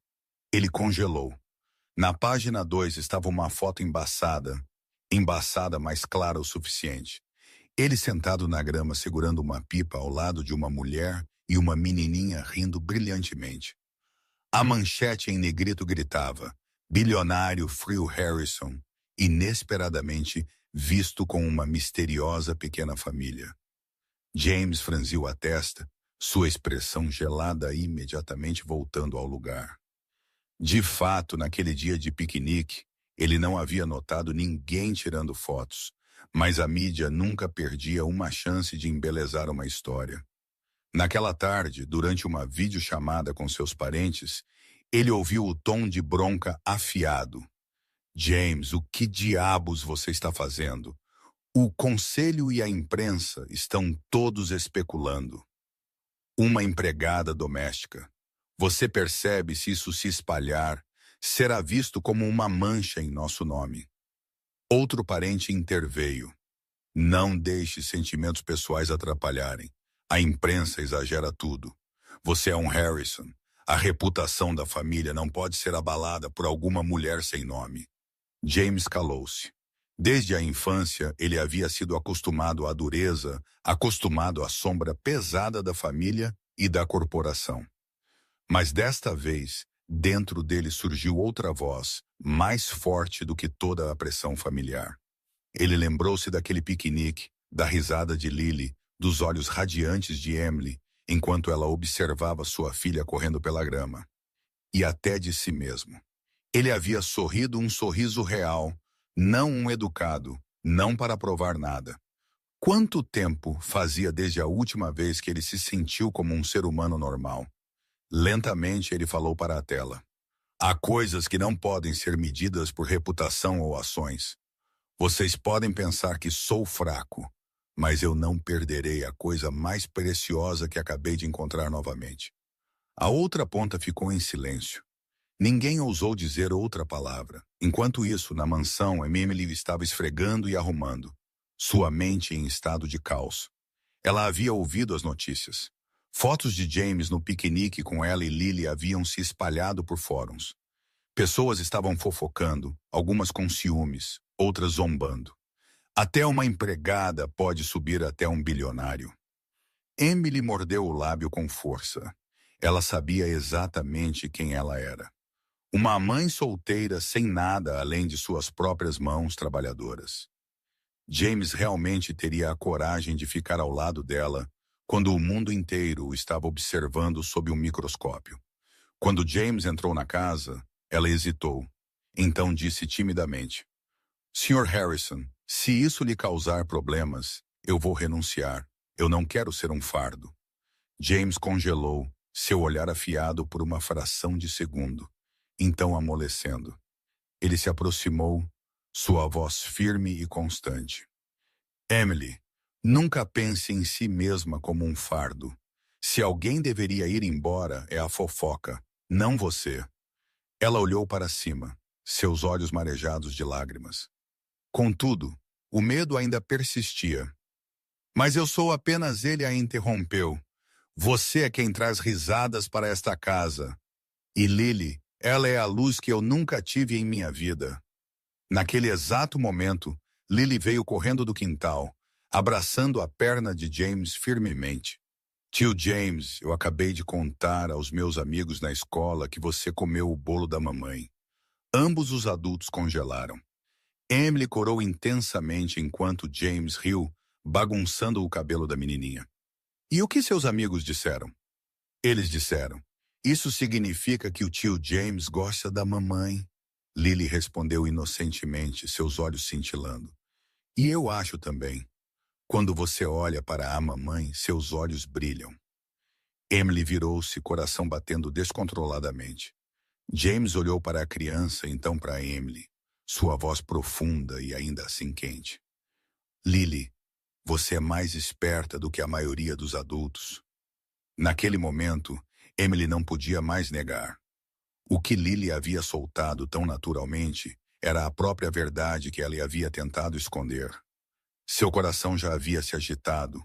ele congelou. Na página 2 estava uma foto embaçada, mas clara o suficiente. Ele sentado na grama segurando uma pipa ao lado de uma mulher e uma menininha rindo brilhantemente. A manchete em negrito gritava, bilionário Phil Harrison, inesperadamente visto com uma misteriosa pequena família. James franziu a testa, sua expressão gelada imediatamente voltando ao lugar. De fato, naquele dia de piquenique, ele não havia notado ninguém tirando fotos, mas a mídia nunca perdia uma chance de embelezar uma história. Naquela tarde, durante uma videochamada com seus parentes, ele ouviu o tom de bronca afiado. James, o que diabos você está fazendo? O conselho e a imprensa estão todos especulando. Uma empregada doméstica. Você percebe se isso se espalhar, será visto como uma mancha em nosso nome. Outro parente interveio. Não deixe sentimentos pessoais atrapalharem. A imprensa exagera tudo. Você é um Harrison. A reputação da família não pode ser abalada por alguma mulher sem nome. James calou-se. Desde a infância, ele havia sido acostumado à dureza, acostumado à sombra pesada da família e da corporação. Mas desta vez, dentro dele surgiu outra voz, mais forte do que toda a pressão familiar. Ele lembrou-se daquele piquenique, da risada de Lily, dos olhos radiantes de Emily, enquanto ela observava sua filha correndo pela grama. E até de si mesmo. Ele havia sorrido um sorriso real, não um educado, não para provar nada. Quanto tempo fazia desde a última vez que ele se sentiu como um ser humano normal? Lentamente ele falou para a tela. Há coisas que não podem ser medidas por reputação ou ações. Vocês podem pensar que sou fraco, mas eu não perderei a coisa mais preciosa que acabei de encontrar novamente. A outra ponta ficou em silêncio. Ninguém ousou dizer outra palavra. Enquanto isso, na mansão, Emily estava esfregando e arrumando, sua mente em estado de caos. Ela havia ouvido as notícias. Fotos de James no piquenique com ela e Lily haviam se espalhado por fóruns. Pessoas estavam fofocando, algumas com ciúmes, outras zombando. Até uma empregada pode subir até um bilionário. Emily mordeu o lábio com força. Ela sabia exatamente quem ela era. Uma mãe solteira sem nada além de suas próprias mãos trabalhadoras. James realmente teria a coragem de ficar ao lado dela quando o mundo inteiro o estava observando sob um microscópio. Quando James entrou na casa, ela hesitou. Então disse timidamente, Sr. Harrison, se isso lhe causar problemas, eu vou renunciar. Eu não quero ser um fardo. James congelou, seu olhar afiado por uma fração de segundo, então amolecendo. Ele se aproximou, sua voz firme e constante. Emily, nunca pense em si mesma como um fardo. Se alguém deveria ir embora, é a fofoca, não você. Ela olhou para cima, seus olhos marejados de lágrimas. Contudo, o medo ainda persistia. Mas eu sou apenas ele, a interrompeu. Você é quem traz risadas para esta casa. E Lily, ela é a luz que eu nunca tive em minha vida. Naquele exato momento, Lily veio correndo do quintal, abraçando a perna de James firmemente. Tio James, eu acabei de contar aos meus amigos na escola que você comeu o bolo da mamãe. Ambos os adultos congelaram. Emily corou intensamente enquanto James riu, bagunçando o cabelo da menininha. E o que seus amigos disseram? Eles disseram, isso significa que o tio James gosta da mamãe. Lily respondeu inocentemente, seus olhos cintilando. E eu acho também. Quando você olha para a mamãe, seus olhos brilham. Emily virou-se, coração batendo descontroladamente. James olhou para a criança, então para Emily, sua voz profunda e ainda assim quente. Lily, você é mais esperta do que a maioria dos adultos. Naquele momento, Emily não podia mais negar. O que Lily havia soltado tão naturalmente era a própria verdade que ela havia tentado esconder. Seu coração já havia se agitado,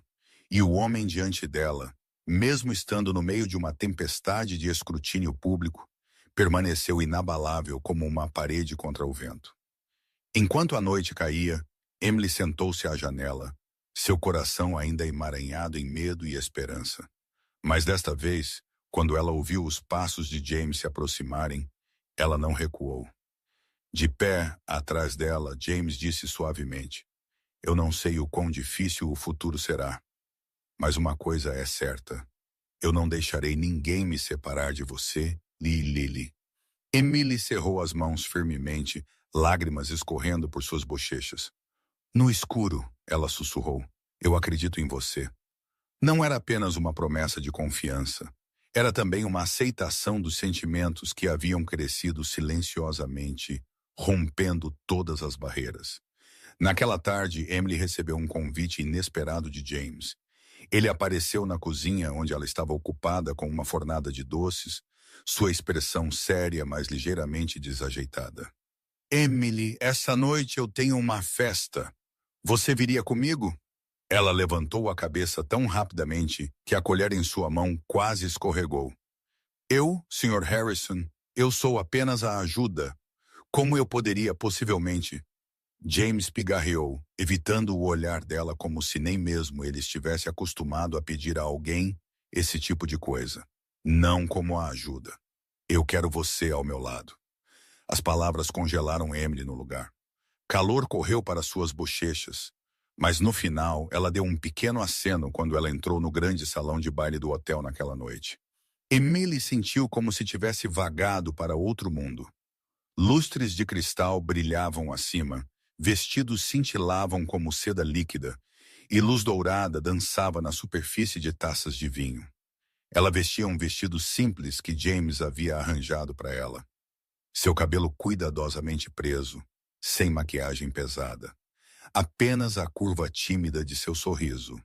e o homem diante dela, mesmo estando no meio de uma tempestade de escrutínio público, permaneceu inabalável como uma parede contra o vento. Enquanto a noite caía, Emily sentou-se à janela, seu coração ainda emaranhado em medo e esperança. Mas desta vez, quando ela ouviu os passos de James se aproximarem, ela não recuou. De pé, atrás dela, James disse suavemente, eu não sei o quão difícil o futuro será, mas uma coisa é certa, eu não deixarei ninguém me separar de você, Lily. Emily cerrou as mãos firmemente, lágrimas escorrendo por suas bochechas. No escuro, ela sussurrou, eu acredito em você. Não era apenas uma promessa de confiança. Era também uma aceitação dos sentimentos que haviam crescido silenciosamente, rompendo todas as barreiras. Naquela tarde, Emily recebeu um convite inesperado de James. Ele apareceu na cozinha, onde ela estava ocupada com uma fornada de doces, sua expressão séria, mas ligeiramente desajeitada. Emily, essa noite eu tenho uma festa. Você viria comigo? Ela levantou a cabeça tão rapidamente que a colher em sua mão quase escorregou. Eu, Sr. Harrison, eu sou apenas a ajuda. Como eu poderia possivelmente... James pigarreou, evitando o olhar dela como se nem mesmo ele estivesse acostumado a pedir a alguém esse tipo de coisa. Não como a ajuda. Eu quero você ao meu lado. As palavras congelaram Emily no lugar. Calor correu para suas bochechas, mas no final ela deu um pequeno aceno quando ela entrou no grande salão de baile do hotel naquela noite. Emily sentiu como se tivesse vagado para outro mundo. Lustres de cristal brilhavam acima, vestidos cintilavam como seda líquida, e luz dourada dançava na superfície de taças de vinho. Ela vestia um vestido simples que James havia arranjado para ela. Seu cabelo cuidadosamente preso, sem maquiagem pesada. Apenas a curva tímida de seu sorriso.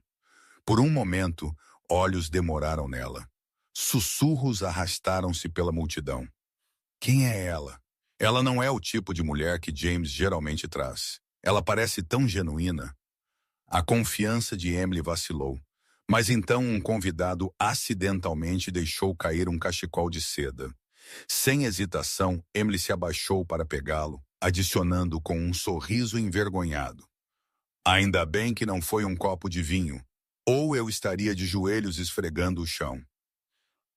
Por um momento, olhos demoraram nela. Sussurros arrastaram-se pela multidão. Quem é ela? Ela não é o tipo de mulher que James geralmente traz. Ela parece tão genuína. A confiança de Emily vacilou. Mas então um convidado acidentalmente deixou cair um cachecol de seda. Sem hesitação, Emily se abaixou para pegá-lo, adicionando com um sorriso envergonhado. Ainda bem que não foi um copo de vinho, ou eu estaria de joelhos esfregando o chão.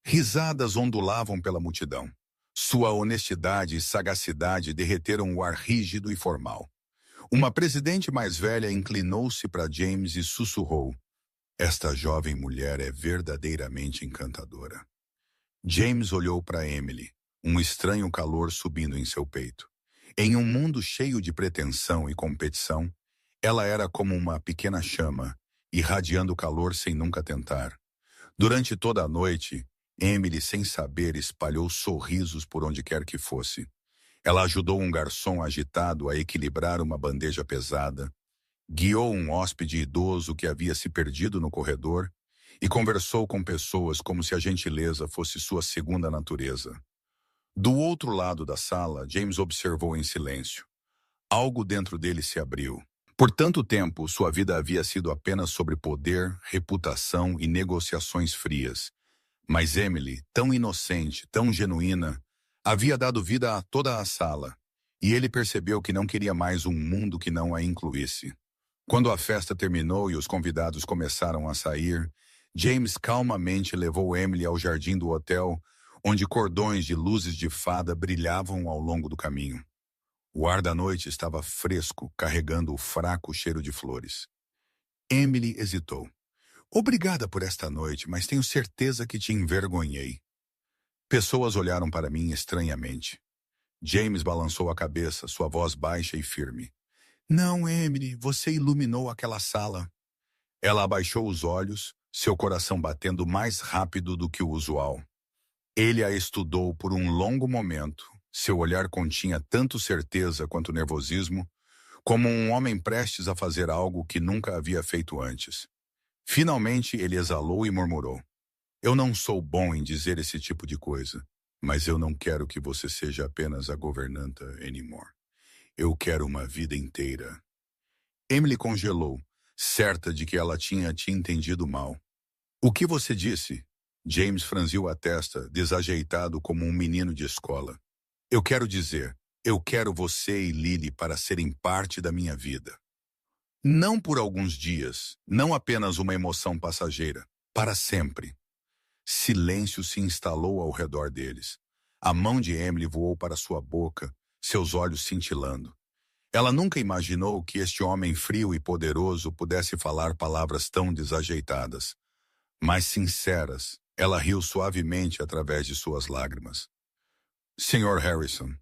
Risadas ondulavam pela multidão. Sua honestidade e sagacidade derreteram o ar rígido e formal. Uma presidente mais velha inclinou-se para James e sussurrou. Esta jovem mulher é verdadeiramente encantadora. James olhou para Emily, um estranho calor subindo em seu peito. Em um mundo cheio de pretensão e competição, ela era como uma pequena chama, irradiando calor sem nunca tentar. Durante toda a noite, Emily, sem saber, espalhou sorrisos por onde quer que fosse. Ela ajudou um garçom agitado a equilibrar uma bandeja pesada, guiou um hóspede idoso que havia se perdido no corredor e conversou com pessoas como se a gentileza fosse sua segunda natureza. Do outro lado da sala, James observou em silêncio. Algo dentro dele se abriu. Por tanto tempo, sua vida havia sido apenas sobre poder, reputação e negociações frias. Mas Emily, tão inocente, tão genuína, havia dado vida a toda a sala, e ele percebeu que não queria mais um mundo que não a incluísse. Quando a festa terminou e os convidados começaram a sair, James calmamente levou Emily ao jardim do hotel, onde cordões de luzes de fada brilhavam ao longo do caminho. O ar da noite estava fresco, carregando o fraco cheiro de flores. Emily hesitou. Obrigada por esta noite, mas tenho certeza que te envergonhei. Pessoas olharam para mim estranhamente. James balançou a cabeça, sua voz baixa e firme. Não, Emily, você iluminou aquela sala. Ela abaixou os olhos, seu coração batendo mais rápido do que o usual. Ele a estudou por um longo momento. Seu olhar continha tanto certeza quanto nervosismo, como um homem prestes a fazer algo que nunca havia feito antes. Finalmente, ele exalou e murmurou. Eu não sou bom em dizer esse tipo de coisa, mas eu não quero que você seja apenas a governanta anymore. Eu quero uma vida inteira. Emily congelou, certa de que ela tinha te entendido mal. O que você disse? James franziu a testa, desajeitado como um menino de escola. Eu quero dizer, eu quero você e Lily para serem parte da minha vida. Não por alguns dias, não apenas uma emoção passageira, para sempre. Silêncio se instalou ao redor deles. A mão de Emily voou para sua boca, seus olhos cintilando. Ela nunca imaginou que este homem frio e poderoso pudesse falar palavras tão desajeitadas. Mas sinceras, ela riu suavemente através de suas lágrimas. Sr. Harrison,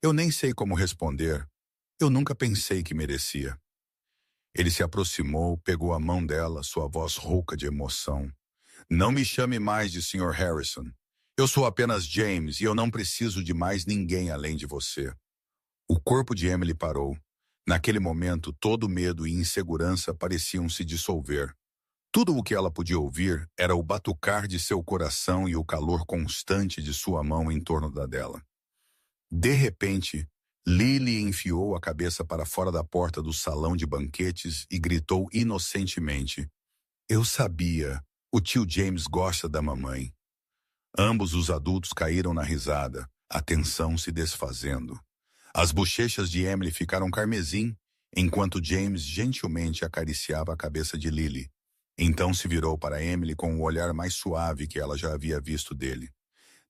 eu nem sei como responder. Eu nunca pensei que merecia. Ele se aproximou, pegou a mão dela, sua voz rouca de emoção. Não me chame mais de Sr. Harrison. Eu sou apenas James e eu não preciso de mais ninguém além de você. O corpo de Emily parou. Naquele momento, todo medo e insegurança pareciam se dissolver. Tudo o que ela podia ouvir era o batucar de seu coração e o calor constante de sua mão em torno da dela. De repente, Lily enfiou a cabeça para fora da porta do salão de banquetes e gritou inocentemente. Eu sabia. O tio James gosta da mamãe. Ambos os adultos caíram na risada, a tensão se desfazendo. As bochechas de Emily ficaram carmesim, enquanto James gentilmente acariciava a cabeça de Lily. Então se virou para Emily com o olhar mais suave que ela já havia visto dele.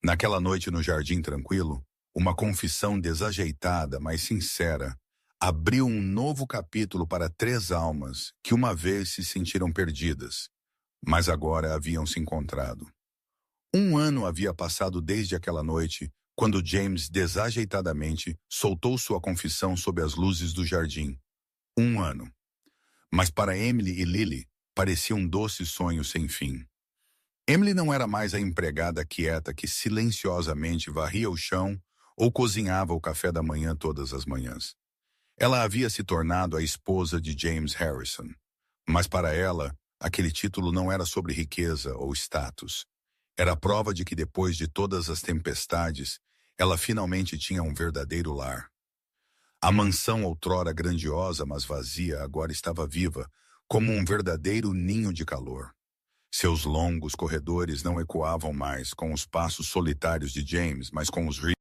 Naquela noite no jardim tranquilo, uma confissão desajeitada, mas sincera, abriu um novo capítulo para 3 almas que uma vez se sentiram perdidas, mas agora haviam se encontrado. 1 ano havia passado desde aquela noite, quando James desajeitadamente soltou sua confissão sob as luzes do jardim. 1 ano. Mas para Emily e Lily, parecia um doce sonho sem fim. Emily não era mais a empregada quieta que silenciosamente varria o chão ou cozinhava o café da manhã todas as manhãs. Ela havia se tornado a esposa de James Harrison. Mas para ela, aquele título não era sobre riqueza ou status. Era a prova de que depois de todas as tempestades, ela finalmente tinha um verdadeiro lar. A mansão outrora grandiosa, mas vazia, agora estava viva, como um verdadeiro ninho de calor. Seus longos corredores não ecoavam mais com os passos solitários de James, mas com os